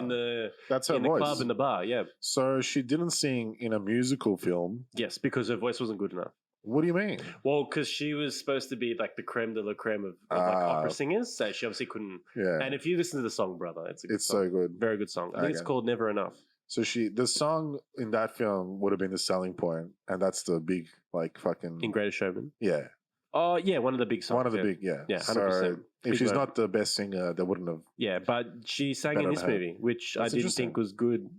the club and the bar. Yeah. So she didn't sing in a musical film. Yes, because her voice wasn't good enough. What do you mean? Well, because she was supposed to be like the creme de la creme of like opera singers, so she obviously couldn't. Yeah. And if you listen to the song, brother, it's a good song. So good, very good song. I think it's called Never Enough. So the song in that film would have been the selling point, and that's the big like fucking in Greatest Showman. Yeah. Oh yeah, one of the big songs. One of the big, yeah, 100%. So if she's not the best singer, they wouldn't have. Yeah, but she sang in this movie, which I didn't think was good.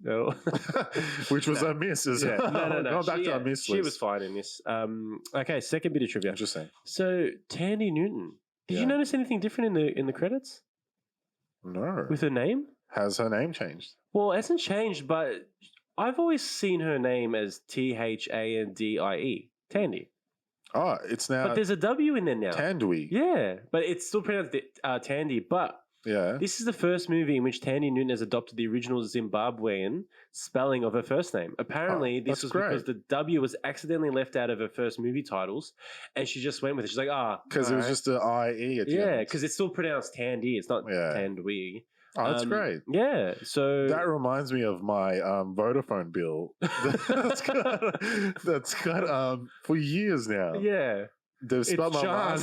Which was a miss as well. No. Go back to our miss She was fine in this. Okay, second bit of trivia. Interesting. So Thandie Newton, did you notice anything different in the credits? No. With her name? Has her name changed? Well, it hasn't changed, but I've always seen her name as Thandie. Thandie. Oh, it's now. But there's a W in there now. Thandiwe. Yeah, but it's still pronounced Thandie. But this is the first movie in which Thandie Newton has adopted the original Zimbabwean spelling of her first name. Apparently, this was because the W was accidentally left out of her first movie titles, and she just went with it. She's like, because it was just an IE at the end. Yeah, because it's still pronounced Thandie. It's not Thandwe. Oh, that's great. Yeah, so that reminds me of my Vodafone bill. that's got for years now. Yeah, they've spelled my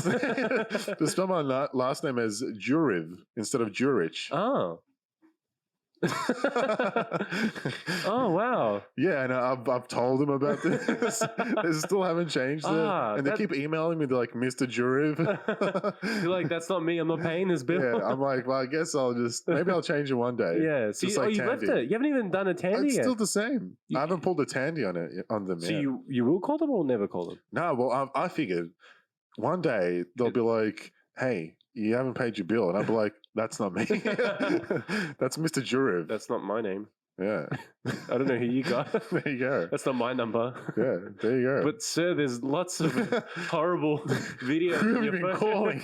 last name as Juriv instead of Jurich. Oh. Oh wow! Yeah, and I've told them about this. They still haven't changed it, and they keep emailing me. They're like, "Mr. Juriv." You're like, "That's not me. I'm not paying this bill." Yeah, I'm like, "Well, I guess maybe I'll change it one day." Yeah, so you left it. You haven't even done a Thandie It's yet. still the same. I haven't pulled a Thandie on them. So yet. you will call them or never call them? No, well, I figured one day they'll be like, "Hey, you haven't paid your bill," and I'll be like, "That's not me. That's Mr. Juriv. That's not my name." Yeah, I don't know who you got. There you go. That's not my number. Yeah, there you go. But sir, there's lots of horrible videos. Who have you been calling?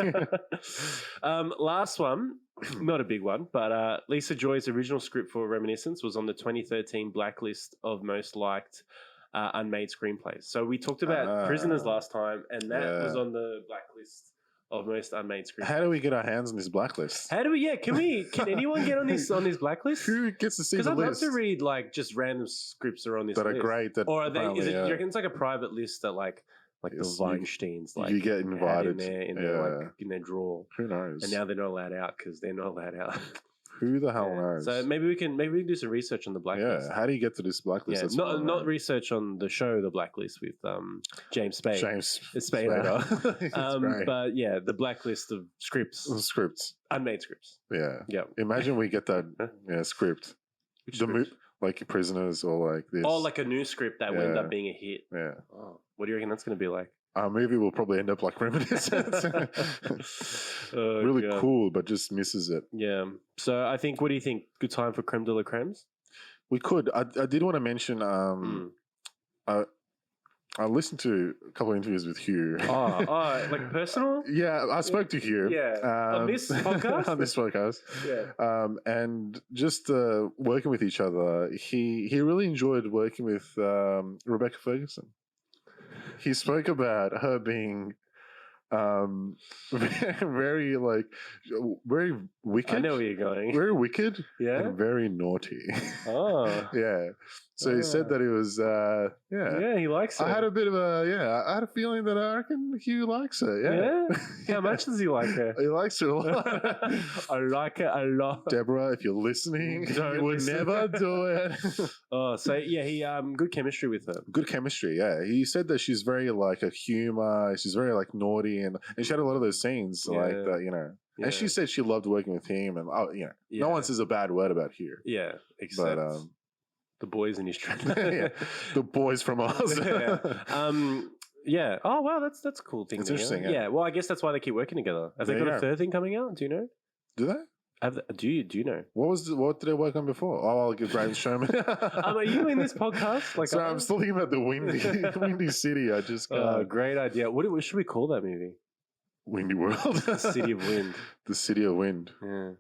Last one, not a big one, but Lisa Joy's original script for Reminiscence was on the 2013 blacklist of most liked unmade screenplays. So we talked about Prisoners last time, and that was on the blacklist of most unmade screenplays. How do we get our hands on this blacklist? How do we? Yeah, can anyone get on this blacklist? Who gets to see the list? Because I'd love to read like just random scripts that are on this that list. are great. That or are they? Is it? You reckon it's like a private list that like the Weinsteins like you get invited in their drawer? Who knows? And now they're not allowed out because they're not allowed out. Who the hell knows? So maybe we can do some research on the blacklist. Yeah, how do you get to this blacklist? Yeah, not research on the show The Blacklist with James Spade. Spader. But yeah, the blacklist of scripts, unmade scripts. Yeah. Imagine we get that script. Which script? Like Prisoners or like this. Oh, like a new script that will end up being a hit. Yeah. Oh, what do you reckon that's going to be like? Our movie will probably end up like Reminiscence. Really cool, but just misses it. Yeah. So I think, what do you think? Good time for creme de la cremes? We could. I did want to mention. I listened to a couple of interviews with Hugh. Like personal? Yeah, I spoke to Hugh. Yeah. On this podcast? On this podcast. Yeah. And just working with each other, he really enjoyed working with Rebecca Ferguson. He spoke about her being very wicked. I know where you're going. Very wicked. Yeah. And very naughty. Oh. Yeah. So he said that he was, Yeah, he likes it. I had a bit of I had a feeling that I reckon Hugh likes it. Yeah. How much does he like her? He likes her a lot. I like it a lot. Deborah, if you're listening, you would never do it. So yeah, he good chemistry with her. Good chemistry, yeah. He said that she's very like a humor, she's very like naughty, and she had a lot of those scenes like that, Yeah. And she said she loved working with him, and no one says a bad word about Hugh. Yeah, except the boys in his trailer. The boys from Oz. Yeah. Oh wow, that's a cool thing. It's interesting. Yeah. Well, I guess that's why they keep working together. Have they got a third thing coming out? Do you know? Do they? Do you know? What did they work on before? Oh, I'll give Graham Sherman. Are you in this podcast? Like, sorry, I'm still thinking about the Windy City. I just great idea. What should we call that movie? Windy World. The City of Wind. The City of Wind. Yeah.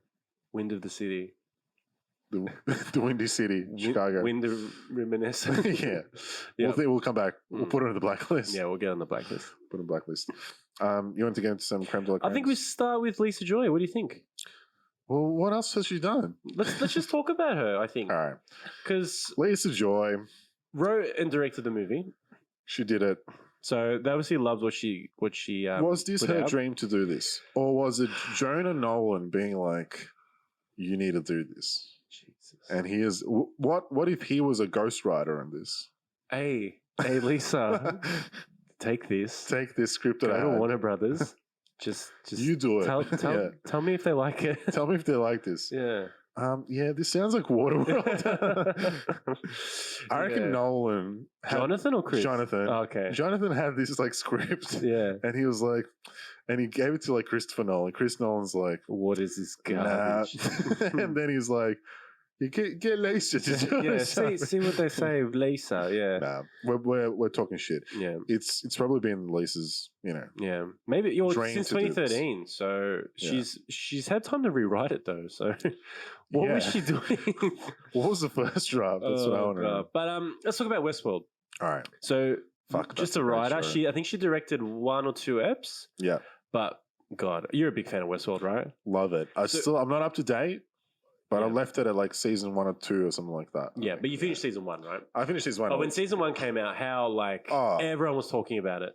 Wind of the City. The Windy City, Chicago. Wind of Reminiscence. Yeah. We'll come back. We'll put it on the blacklist. Yeah, we'll get on the blacklist. Put on the blacklist. You want to get into some creme de la creme? I think we start with Lisa Joy. What do you think? Well, what else has she done? Let's just talk about her, I think. All right. Because Lisa Joy wrote and directed the movie. She did it. So they obviously loved what she was this her dream to do this? Or was it Jonah Nolan being like, you need to do this? Jesus. And he is what if he was a ghostwriter in this? Hey Lisa, take this script. Go to Warner Brothers. Just you do it. Tell me if they like it. Tell me if they like this. Yeah. This sounds like Waterworld. I reckon Nolan. Jonathan or Chris? Jonathan. Oh, okay. Jonathan had this like script. Yeah. And he was like, and he gave it to like Christopher Nolan. Chris Nolan's like, what is this garbage? Nah. And then he's like, you get Lisa to do it. See what they say, Lisa. Yeah. Nah, we're talking shit. Yeah. It's probably been Lisa's, Yeah. Maybe since 2013. So she's had time to rewrite it though. So what was she doing? What was the first draft? That's what I want to know. But let's talk about Westworld. All right. So just a writer. I think she directed 1 or 2 eps. Yeah. But God, you're a big fan of Westworld, right? Love it. I'm not up to date. But I left it at like season 1 or 2 or something like that. Yeah, but you finished season 1, right? I finished season 1. But when season 1 came out, everyone was talking about it.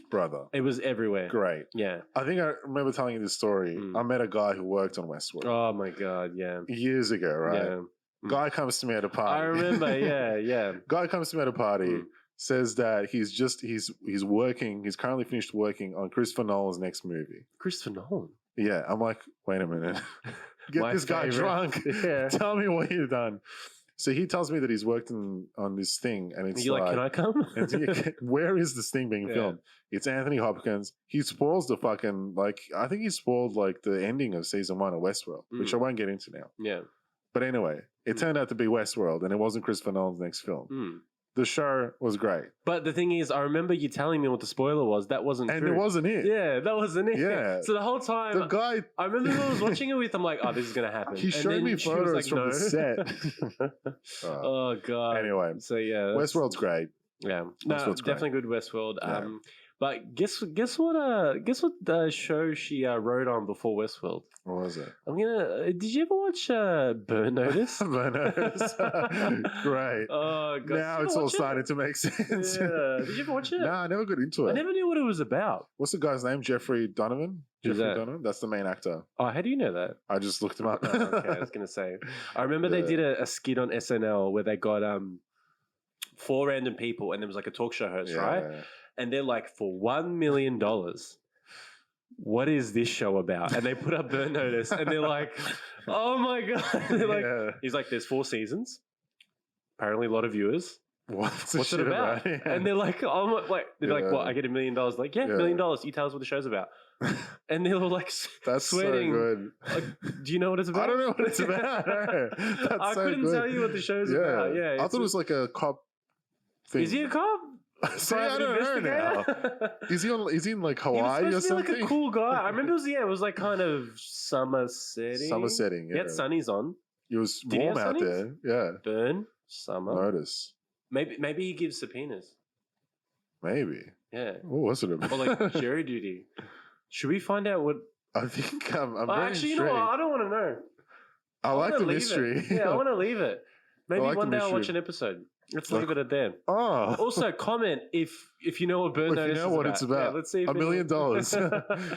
Brother. It was everywhere. Great. Yeah. I think I remember telling you this story. I met a guy who worked on Westworld. Oh my God, yeah. Years ago, right? Yeah. Guy comes to me at a party. I remember, yeah. Guy comes to me at a party, says that he's working, he's currently finished working on Christopher Nolan's next movie. Christopher Nolan? Yeah. I'm like, wait a minute. Get this guy drunk. Yeah. Tell me what you've done. So he tells me that he's worked on this thing, and it's like, can I come? Where is this thing being filmed? It's Anthony Hopkins. He spoils the fucking I think he spoiled like the ending of season 1 of Westworld, which I won't get into now. Yeah. But anyway, it turned out to be Westworld, and it wasn't Christopher Nolan's next film. The show was great. But the thing is, I remember you telling me what the spoiler was. That wasn't true. And it wasn't it. Yeah, that wasn't it. Yeah. So the whole time, the guy... I remember who I was watching it with, I'm like, oh, this is going to happen. He showed me photos from the set. Oh, God. Anyway. So, yeah. Westworld's great. Yeah. No, definitely good Westworld. Yeah. But guess what show she wrote on before Westworld? What was it? Did you ever watch Burn Notice? Burn Notice. Great. Oh God! Now it's all starting to make sense. Yeah. Did you ever watch it? No, I never got into it. I never knew what it was about. What's the guy's name? Jeffrey Donovan. Donovan. That's the main actor. Oh, how do you know that? I just looked him up. Okay, I was gonna say. I remember they did a skit on SNL where they got 4 random people, and there was like a talk show host, right? And they're like, for $1 million, what is this show about? And they put up Burn Notice, and they're like, oh my God. They're like, he's like, there's 4 seasons. Apparently a lot of viewers. What's it about? Yeah. And they're like, oh my, they're like, what? I get $1 million. Like, $1 million. You tell us what the show's about. And they were like, that's sweating. So good. Like, do you know what it's about? I don't know what it's about. I couldn't tell you what the show's about. Yeah, I thought it was like a cop thing. Is he a cop? See, I don't know now. Is he in like Hawaii or something? Like a cool guy. I remember it was like kind of summer setting. Summer setting, yeah. He had sunnies on. It was warm out there. Yeah. Burn, summer. Notice. Maybe he gives subpoenas. Maybe. Yeah. What was it about? Or like jury duty. Should we find out what? I think I'm very actually, you know what? I don't want to know. I like the mystery. Yeah, I want to leave it. Maybe one day I'll watch an episode. Let's leave it at that. Oh. Also, comment if you know what Burn Notice is about. If you know what it's about. Yeah, let's see. $1 million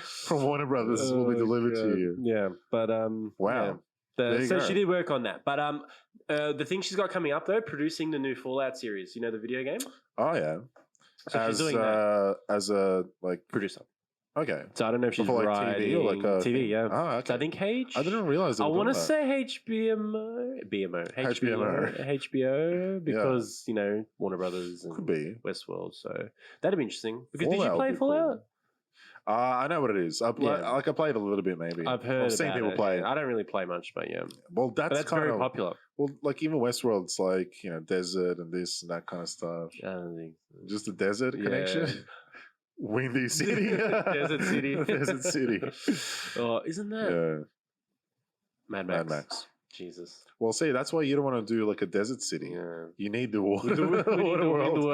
from Warner Brothers will be delivered to you. Yeah, but wow. Yeah. So she did work on that. But the thing she's got coming up though, producing the new Fallout series. You know the video game? Oh yeah. So she's doing that as a producer. Okay. So I don't know if she's writing TV or like a TV. Yeah. Oh, okay. So I think I didn't realize. I want to say HBO because Warner Brothers and could be Westworld. So that'd be interesting. Because did you play Fallout? I know what it is. I played a little bit, maybe. I've seen people play. I don't really play much, but yeah. Well, that's kind very of popular. Well, like even Westworld's like desert and this and that kind of stuff. I don't think so. Just the desert connection. Windy City. Desert City. Desert City. Oh, isn't that? Yeah. Mad Max. Jesus. Well, see, that's why you don't want to do like a desert city. Yeah. You need the water. Water world.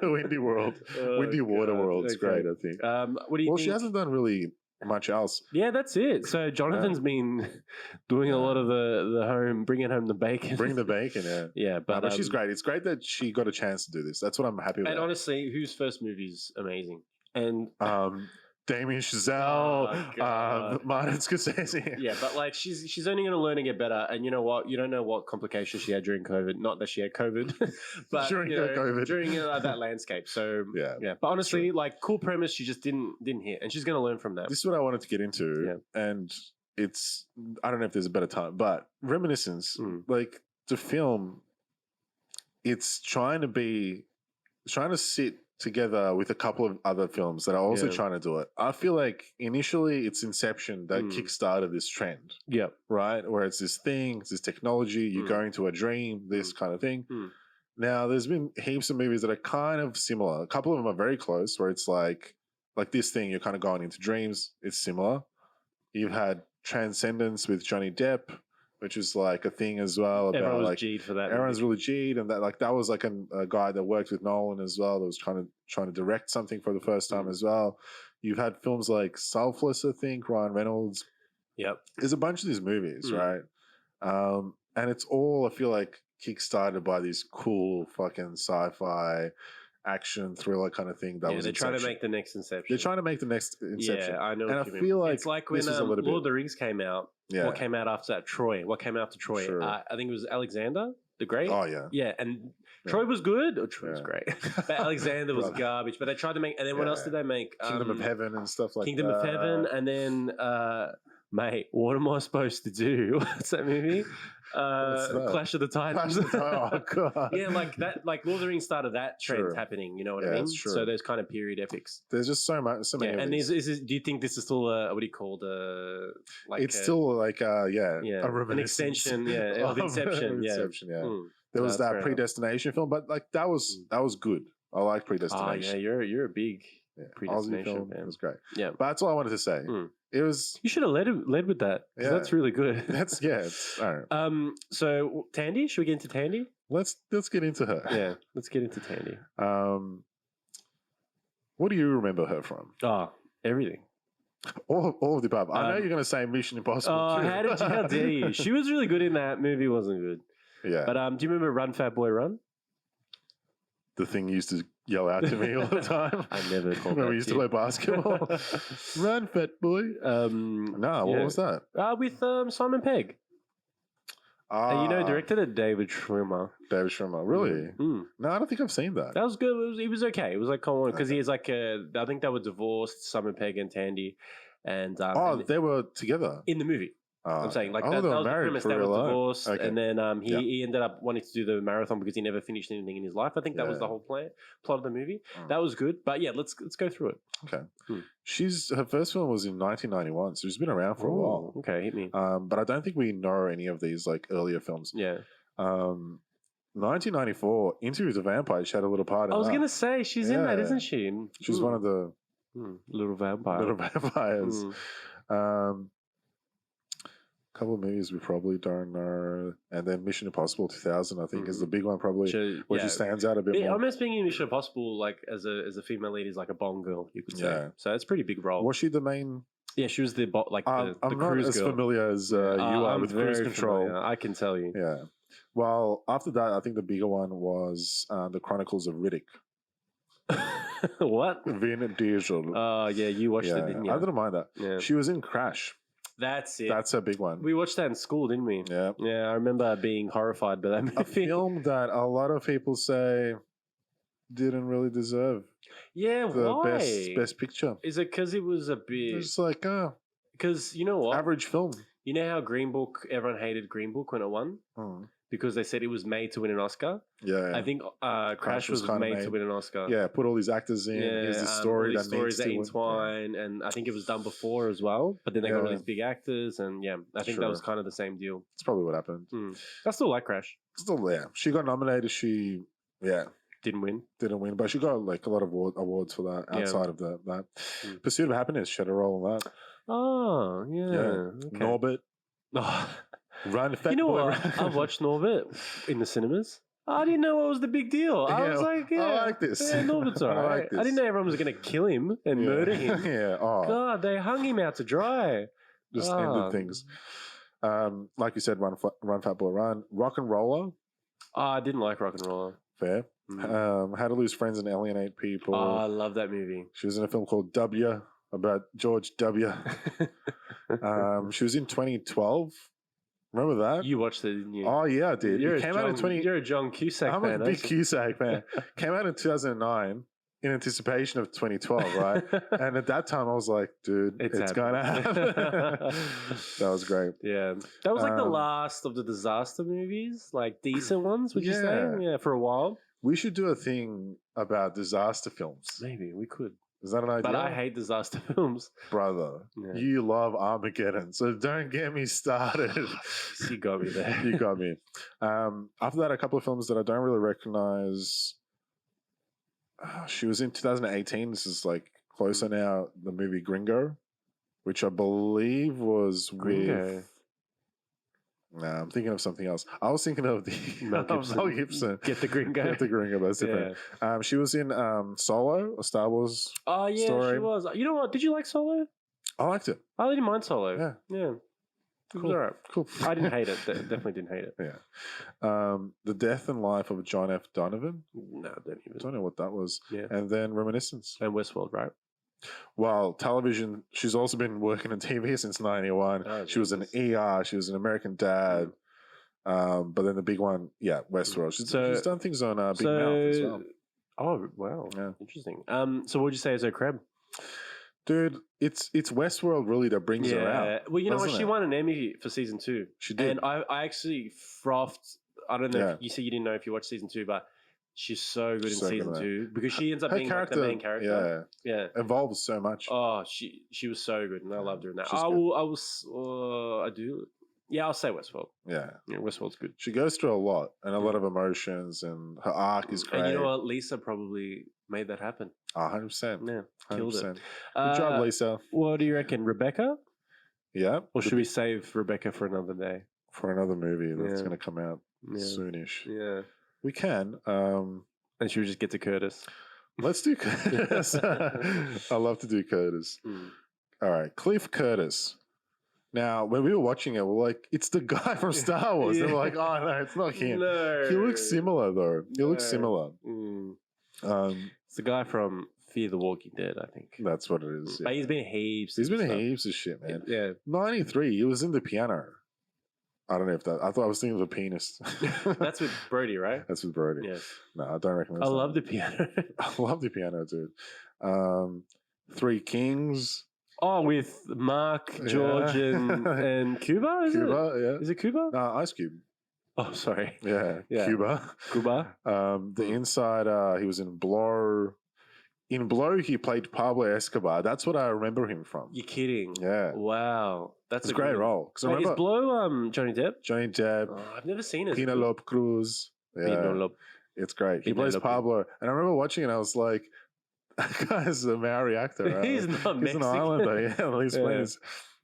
Windy world. Windy water world. It's great, I think. What do you think? Well, she hasn't done really much else. Yeah, that's it. So Jonathan's been doing a lot of the home, bringing home the bacon. Bring the bacon, yeah. Yeah, but she's great. It's great that she got a chance to do this. That's what I'm happy with. And honestly, whose first movie is amazing? And Damien Chazelle, Martin Scorsese. Yeah, but like she's only going to learn and get better. And you know what? You don't know what complications she had during COVID. Not that she had COVID, but during COVID, during that landscape. So yeah. But honestly, like cool premise, she just didn't hit, and she's going to learn from that. This is what I wanted to get into, and it's I don't know if there's a better time, but Reminiscence, like the film, it's trying to sit together with a couple of other films that are also trying to do it. I feel like initially it's Inception that kickstarted this trend. Yeah. Right? Where it's this thing, it's this technology, you're going to a dream, this kind of thing. Now, there's been heaps of movies that are kind of similar. A couple of them are very close, where it's like this thing, you're kind of going into dreams. It's similar. You've had Transcendence with Johnny Depp, which is like a thing as well. About everyone was like G'd for that. Everyone's really G'd, and that was like a guy that worked with Nolan as well. That was trying to direct something for the first time as well. You've had films like Selfless, I think, Ryan Reynolds. Yep. There's a bunch of these movies, right? And it's all, I feel like, kickstarted by these cool fucking sci-fi action thriller kind of thing. They're trying to make the next Inception. They're trying to make the next Inception. Yeah, I know. And I feel like it's like when Lord of the Rings came out. Yeah. What came out after that? Troy. What came after Troy? Sure. I think it was Alexander the Great. Oh yeah. Yeah, and Troy was good. Or Troy was great. But Alexander was garbage. But they tried to make. And then what else did they make? Kingdom of Heaven and stuff like Kingdom of Heaven, and then mate, what am I supposed to do? What's that movie? Clash of the Titans. Oh god. Yeah, like that. Like Lord of the Rings started that trend happening. You know what I mean? True. So there's kind of period epics. There's just so many. And do you think this is still what do you call it's still like a an extension of Inception. Inception. There was that Predestination film, but like that was good. I like Predestination. Oh yeah, you're a big Predestination film. fan. It was great. Yeah, but that's all I wanted to say. It was. You should have led with that. Yeah. That's really good. That's all right. So Tandy, should we get into Tandy? Let's get into her. Yeah, let's get into Tandy. What do you remember her from? Oh, everything. All of the above. I know you're going to say Mission Impossible. Oh, how dare you? She was really good in that. Movie wasn't good. Yeah. But do you remember Run Fat Boy Run? The thing used to yell out to me all the time. I never called that. We used to play basketball. Run, fat boy. What was that? With Simon Pegg. Directed at David Schwimmer. David Schwimmer, really? No, I don't think I've seen that. That was good. It was okay. It was like because he is like I think they were divorced, Simon Pegg and Tandy, and they were together in the movie. I'm saying like that was the premise. They were divorced, and then he ended up wanting to do the marathon because he never finished anything in his life. I think that was the whole plot of the movie. That was good, but yeah, let's go through it. Okay, her first film was in 1991, so she's been around for a while. Okay, hit me. But I don't think we know any of these like earlier films. Yeah. 1994, Interview with the Vampire. She had a little part in that. I was gonna say she's in that, isn't she? She's one of the little vampires. Couple of movies we probably don't know, and then Mission Impossible 2000 I think is the big one probably where she stands out a bit more. Almost being in Mission Impossible like as a female lead is like a Bond girl, you could say. So it's a pretty big role. Was she the main? Yeah, she was the I'm cruise not as girl. familiar as you are with Cruise Control. Familiar. I can tell you. Yeah. Well, after that, I think the bigger one was the Chronicles of Riddick. What? Vin Diesel. Oh, yeah, you watched it, didn't you? I didn't mind that. Yeah. She was in Crash. That's it. That's a big one. We watched that in school, didn't we? Yeah. Yeah, I remember being horrified by that movie. A film that a lot of people say didn't really deserve the best picture. Is it because it was a bit... It's like, because you know what? Average film. You know how Green Book, everyone hated Green Book when it won? Because they said it was made to win an Oscar. Yeah. I think Crash was made to win an Oscar. Yeah, put all these actors in. Here's the story that stories that entwine, and I think it was done before as well. But then they got all these big actors, and I think that was kind of the same deal. That's probably what happened. I still like Crash. Still, yeah. She got nominated. She, didn't win, but she got like a lot of awards for that outside of that. Pursuit of Happiness, she had a role in that. Oh, yeah. Okay. Norbit. Run, fat you know boy, what? I watched Norbit in the cinemas. I didn't know what was the big deal. I was like, I like this. Yeah, Norbit's all right. I didn't know everyone was going to kill him and murder him. God, they hung him out to dry. Just ended things. Like you said, Run, Fat Boy, Run. Rock and Roller. I didn't like Rock and Roller. Fair. How to Lose Friends and Alienate People. I love that movie. She was in a film called W, about George W. She was in 2012. Remember that? You watched it, didn't you? Oh, yeah, I did. You're a John Cusack fan. I'm a big Cusack fan. Came out in 2009 in anticipation of 2012, right? And at that time, I was like, dude, it's going to happen. That was great. Yeah. That was like the last of the disaster movies, like decent ones, would you say? Yeah, for a while. We should do a thing about disaster films. Maybe we could. Is that an idea? But I hate disaster films. Brother, you love Armageddon, so don't get me started. You got me there. You got me. After that, a couple of films that I don't really recognize. She was in 2018. This is like closer now. The movie Gringo, which I believe was with... Nah, I'm thinking of something else. I was thinking of the Mel Gibson. Get the Gringo. Get the Gringo, that's different. She was in Solo, a Star Wars story. She was. You know what? Did you like Solo? I liked it. I didn't mind Solo. Yeah. It was all right. Cool. I didn't hate it. Definitely didn't hate it. Yeah. The Death and Life of John F. Donovan. No, I don't know what that was. Yeah. And then Reminiscence. And Westworld, right? Well, television, she's also been working on TV since 91. She was an ER, she was an American Dad. But then the big one, Westworld. She's done things on Big Mouth as well. Oh, wow. Yeah. Interesting. So what would you say is her creme? Dude, it's Westworld really that brings her out. Well, you know what? She won an Emmy for season 2. She did. And I actually frothed. I don't know if you said you didn't know if you watched season 2, but she's so good in season 2 because she ends up being like the main character. Yeah. Evolves so much. Oh, she was so good, and I loved her in that. I'll say Westworld. Yeah, Westworld's good. She goes through a lot and a lot of emotions, and her arc is great. And you know what? Lisa probably made that happen. 100%. Yeah, killed it. Good job, Lisa. What do you reckon, Rebecca? Yeah. Or should we save Rebecca for another day? For another movie that's going to come out soonish. Yeah. We can. And should we just get to Curtis? Let's do Curtis. I love to do Curtis. All right. Cliff Curtis. Now, when we were watching it, we're like, it's the guy from Star Wars. And we're like, oh, no, it's not him. No. He looks similar, though. He looks similar. It's the guy from Fear the Walking Dead, I think. That's what it is. But he's been heaps. He's been heaps of shit, man. Yeah. 93, he was in The Piano. I don't know if that... I thought I was thinking of The Pianist. That's with Brody, right? That's with Brody. Yeah. No, I don't recommend I love The Piano. I love The Piano, dude. Three Kings... Oh, with Mark, George, and Cuba, is it? Yeah. Is it Cuba? No, Ice Cube. Oh, sorry. Yeah. Cuba. The Inside, he was in Blow. In Blow, he played Pablo Escobar. That's what I remember him from. You're kidding. Yeah. Wow. That's a great role. Wait, is Blow Johnny Depp? Johnny Depp. Oh, I've never seen it. Penelope Cruz. Yeah. Penelope. It's great. He plays Pablo. And I remember watching it, I was like, that guy's a Maori actor, right? He's not Mexican. He's an islander, He's playing.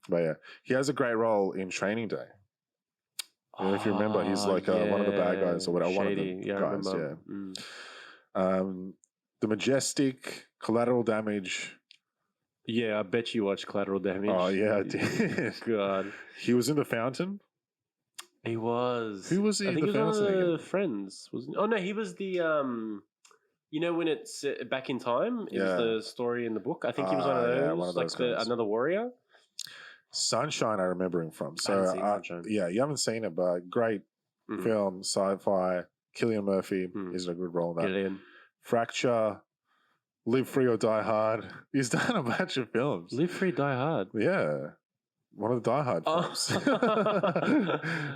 But yeah, he has a great role in Training Day. If you remember, he's like one of the bad guys or whatever. Shady. One of the guys, The Majestic, Collateral Damage. Yeah, I bet you watched Collateral Damage. Oh, yeah, I did. God. He was in The Fountain. He was. Who was he? I think The he was one Ferguson of the friends. Wasn't? Oh no, he was the You know when it's back in time is the story in the book. I think he was one of those. Yeah, one of those like guys. another warrior. Sunshine, I remember him from. So I haven't seen Sunshine. Yeah, you haven't seen it, but great film, sci-fi. Cillian Murphy is a good role in that. Gillian. Fracture, Live Free or Die Hard. He's done a bunch of films. Live Free, Die Hard. Yeah. One of the Die Hard films.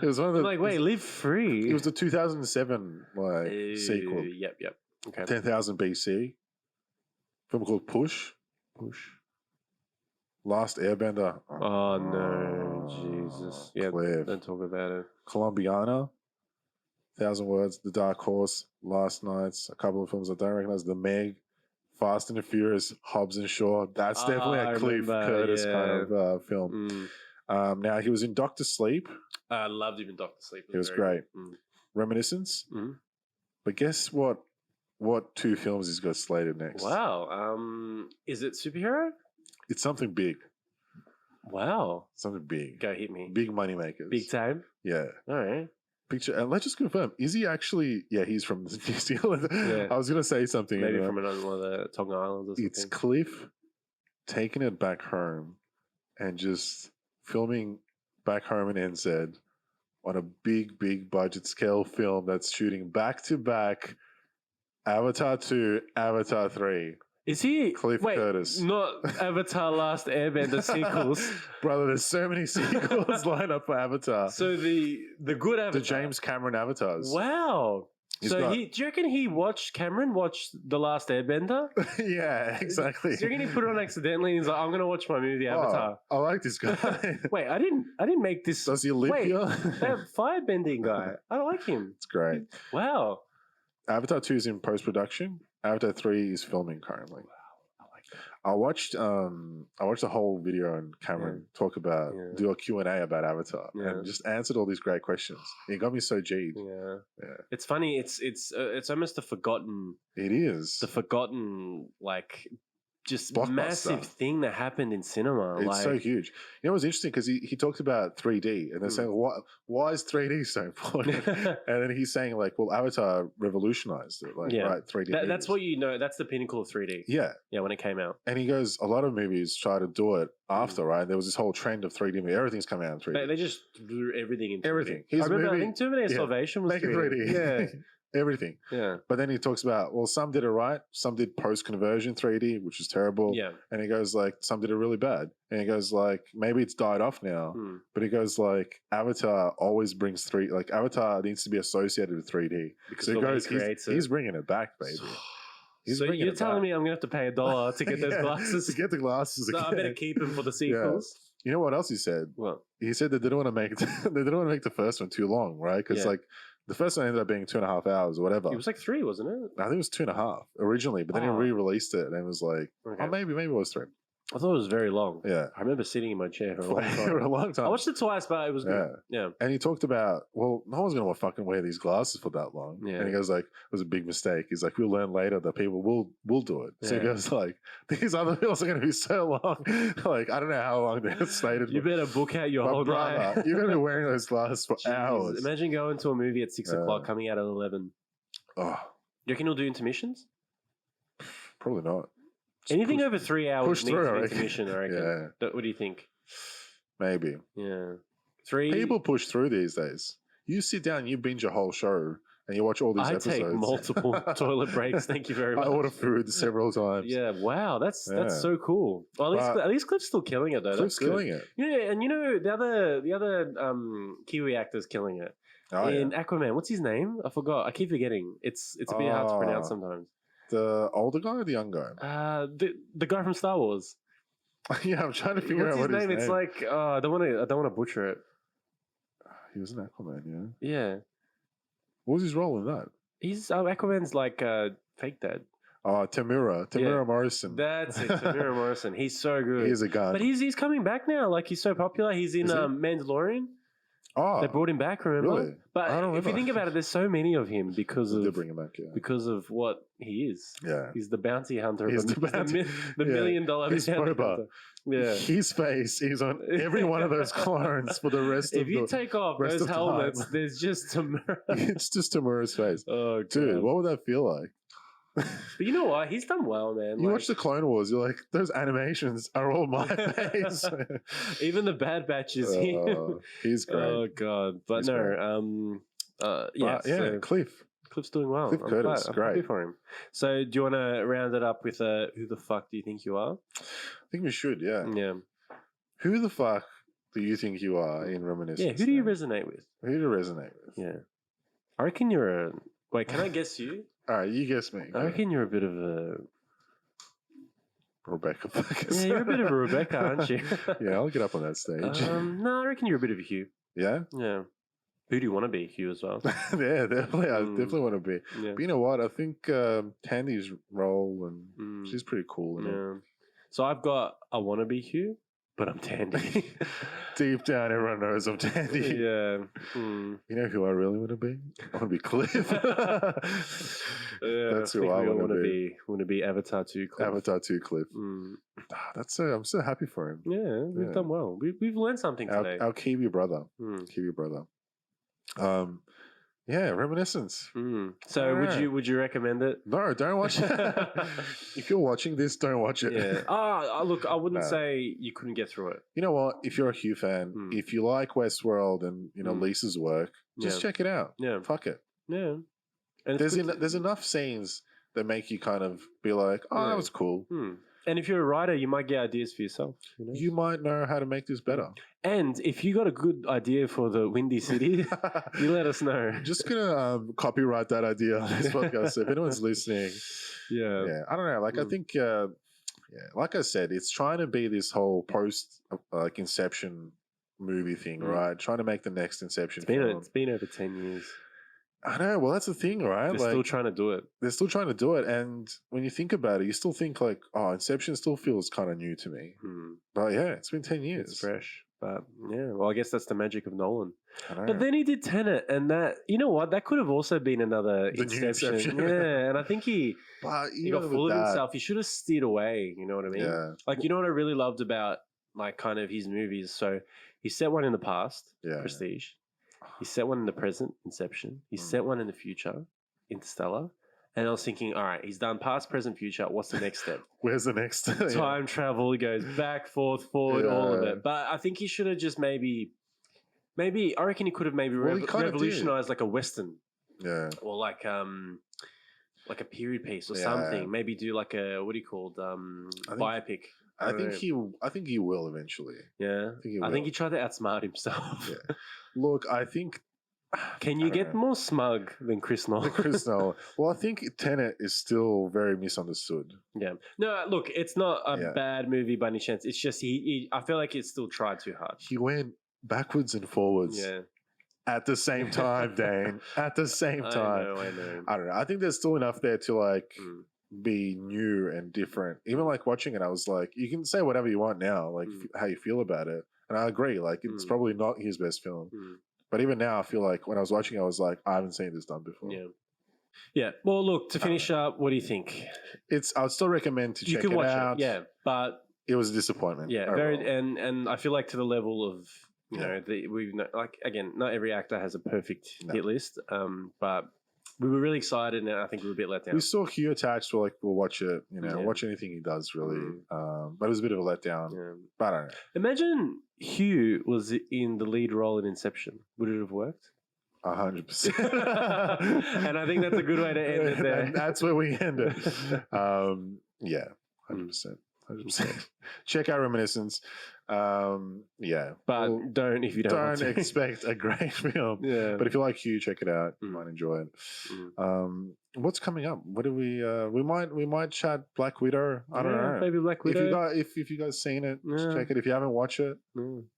It was one of the. Like, wait, Live Free. It was the 2007 sequel. Yep. Okay. 10,000 BC. Film called Push. Last Airbender. Oh no, Jesus! Yeah, Cliff. don't talk about it. Colombiana. 1,000 Words. The Dark Horse. Last Nights. A couple of films I don't recognize. The Meg. Fast and the Furious. Hobbs and Shaw. That's definitely a Cliff Curtis kind of film. Now he was in Doctor Sleep. I loved him in Doctor Sleep. It was great. Reminiscence. But guess what? What 2 films he's got slated next? Wow. Is it superhero? It's something big. Wow. Something big. Go hit me. Big money makers. Big time? Yeah. All right. Picture, and let's just confirm. Is he actually? Yeah, he's from New Zealand. Yeah. I was going to say something. Maybe from one of the Tonga Islands or something. It's Cliff taking it back home and just filming back home in NZ on a big budget scale film that's shooting back to back Avatar 2, Avatar 3. Is he Cliff Curtis? Not Avatar Last Airbender sequels. Brother, there's so many sequels lined up for Avatar. So the good Avatar. The James Cameron Avatars. Wow. Do you reckon he watched The Last Airbender? Yeah, exactly. Do you reckon he put it on accidentally and he's like, I'm going to watch my movie Avatar? I like this guy. Wait, I didn't make this. Does he live here? That firebending guy. I like him. It's great. Wow. Avatar 2 is in post-production. Avatar 3 is filming currently. Wow. I like that. I watched a whole video on Cameron talk about, do a Q&A about Avatar and just answered all these great questions. It got me so G'd. Yeah. It's funny. It's almost a forgotten. It is. The forgotten, like, just Blockbuster. massive thing that happened in cinema. It's so huge. You know, it was interesting because he talked about 3D and they're saying, why is 3D so important? And then he's saying, like, well, Avatar revolutionized it. Like, right, 3D. That's what you know. That's the pinnacle of 3D. Yeah. Yeah, when it came out. And he goes, a lot of movies try to do it after, right? There was this whole trend of 3D movie. Everything's coming out in 3D. They just blew everything in 3D. Everything. I think Terminator Salvation was 3D. Yeah. Everything. Yeah. But then he talks about, well, some did it right. Some did post-conversion 3D, which is terrible. Yeah. And he goes, like, some did it really bad. And he goes, like, maybe it's died off now. But he goes, like, Avatar always brings 3D. Like, Avatar needs to be associated with 3D. Because so he goes, he's bringing it back, baby. So you're telling me I'm going to have to pay $1 to get those glasses? To get the glasses No, I better keep them for the sequels. Yeah. You know what else he said? What? He said they didn't want to make the first one too long, right? Because, like, the first one ended up being 2.5 hours or whatever. It was like 3, wasn't it? I think it was 2.5 originally, but then he re-released it and it was like, maybe it was 3. I thought it was very long. Yeah. I remember sitting in my chair for a long time. For a long time. I watched it twice, but it was good. Yeah. And he talked about, well, no one's going to fucking wear these glasses for that long. Yeah. And he goes, like, it was a big mistake. He's like, we'll learn later that people will do it. So he goes, like, these other films are going to be so long. Like, I don't know how long they're slated for. You better book out your whole night. You're going to be wearing those glasses for hours. Imagine going to a movie at 6 o'clock, coming out at 11. Oh. You reckon he'll do intermissions? Probably not. Anything over 3 hours needs an intermission, I reckon. Yeah. What do you think? Maybe. Yeah. 3. People push through these days. You sit down, you binge a whole show, and you watch all these episodes. I take multiple toilet breaks. Thank you very much. I order food several times. Yeah. Wow. That's so cool. Well, at least Cliff's still killing it though. Cliff's killing it. Yeah, and you know the other Kiwi actor's killing it. In Aquaman. What's his name? I forgot. I keep forgetting. It's a bit hard to pronounce sometimes. The older guy or the young guy? The guy from Star Wars. Yeah, I'm trying to figure out what his name. It's like I don't want to butcher it. He was an Aquaman, yeah. Yeah. What was his role in that? He's Aquaman's like fake dad. Oh, Tamura Morrison. That's it, Tamura Morrison. He's so good. He is a gun. But he's coming back now. Like he's so popular. He's in Mandalorian. Oh, They brought him back, remember? really? But I don't if remember. you think about it, there's so many of him because They of bring him back, yeah. because of what he is. Yeah. He's the bounty hunter. He's of the bounty- the yeah. $1 million He's bounty Boba. hunter. Yeah. His face is on every one of those clones for the rest of If you take off rest those of helmets, time. there's just Tamura. It's just Tamura's face. Oh, Dude, God. what would that feel like? But you know what? He's done well, man. You watch the Clone Wars, you're like, those animations are all my face. Even the Bad Batch is him. He's great. Oh, God. But He's no, great. yeah. Yeah, So Cliff. Cliff's doing well. Cliff Curtis, I'm great. happy for him. So do you want to round it up with who the fuck do you think you are? I think we should, yeah. Yeah. Who the fuck do you think you are in Reminiscence? Yeah, who do you resonate with? Who do you resonate with? Yeah. I reckon you're a... Wait, can I guess you? All right, you guess me. I reckon you're a bit of a... Rebecca Ferguson. Yeah, you're a bit of a Rebecca, aren't you? Yeah, I'll get up on that stage. No, I reckon you're a bit of a Hugh. Yeah? Yeah. Who do you want to be, Hugh, as well? Yeah, definitely. I definitely want to be. Yeah. But you know what? I think Tandy's role, and she's pretty cool. Yeah. So I've got I want to be Hugh, but I'm Tandy. Deep down, everyone knows I'm Tandy. Yeah. You know who I really want to be? I want to be Cliff. Yeah, That's who I want to be. Want to be Avatar 2 Cliff. Avatar 2 Cliff. That's I'm so happy for him. Yeah, we've done well. We've learned something today. Our Kiwi brother. Kiwi brother. Yeah, Reminiscence. So would you recommend it? No, don't watch it. If you're watching this, don't watch it. Yeah. Look, I wouldn't say you couldn't get through it. You know what? If you're a Hugh fan, if you like Westworld and Lisa's work, just check it out. Yeah. Fuck it. Yeah. And there's enough scenes that make you kind of be like, oh, that was cool. And if you're a writer, you might get ideas for yourself. You might know how to make this better. And if you got a good idea for the Windy City, you let us know. Just gonna copyright that idea on this podcast. So if anyone's listening, yeah, I don't know. Like I think, like I said, it's trying to be this whole post like Inception movie thing, right? Trying to make the next Inception film. It's been over 10 years. I know. Well, that's the thing, right? They're still trying to do it. They're still trying to do it. And when you think about it, you still think like, oh, Inception still feels kind of new to me. But yeah, it's been 10 years. It's fresh. But yeah, well, I guess that's the magic of Nolan. But then he did Tenet, and that, you know what? That could have also been another Inception. Yeah, and I think he got full of himself. He should have steered away. You know what I mean? Yeah. Like, you know what I really loved about like kind of his movies? So he set one in the past, Prestige. He set one in the present, Inception. He set one in the future, Interstellar. And I was thinking, all right, he's done past, present, future. What's the next step? Where's the next? Time travel. He goes back, forth, forward, all of it. But I think he should have just maybe I reckon he could have maybe revolutionized like a Western. Yeah. Or like a period piece or something. Maybe do like a, what do you call it? Biopic. I think he will eventually. Yeah. I think he tried to outsmart himself. Yeah. Look, I think. Can you get more smug than Chris Nolan? Well, I think Tenet is still very misunderstood. Yeah. No, look, it's not a bad movie by any chance. It's just I feel like he still tried too hard. He went backwards and forwards. Yeah. At the same time, Dane. At the same time. I know. I don't know. I think there's still enough there to like be new and different. Even like watching it, I was like, you can say whatever you want now, like how you feel about it. And I agree. Like it's probably not his best film. But even now, I feel like when I was watching it, I was like, I haven't seen this done before. Yeah. Yeah. Well, look, to finish up, what do you think? I would still recommend to check it out. Yeah. But it was a disappointment. Yeah. And I feel like to the level of, you know, like, again, not every actor has a perfect hit list. But we were really excited, and I think we were a bit let down. We saw Hugh attached. We're like, we'll watch it. You know, watch anything he does, really. But it was a bit of a letdown. Yeah. But I don't know. Imagine Hugh was in the lead role in Inception. Would it have worked? 100%. And I think that's a good way to end it there. And that's where we end it. Yeah, 100%. 100%. Check out Reminiscence. Yeah. But don't if you don't expect a great film. Yeah. But if you like Hugh, check it out. You might enjoy it. What's coming up? What do we might chat Black Widow. I don't know. Maybe Black Widow. If you guys seen it, check it. If you haven't watched it,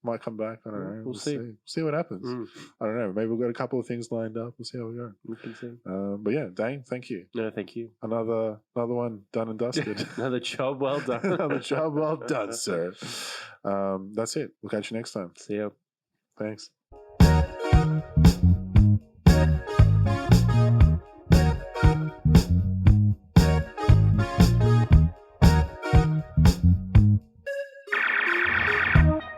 might come back. I don't know. We'll see. See what happens. I don't know. Maybe we've got a couple of things lined up. We'll see how we go. We can see. But yeah, Dane, thank you. No, thank you. Another one done and dusted. Another job well done. Another job well done, sir. That's it. We'll catch you next time. See ya. Thanks.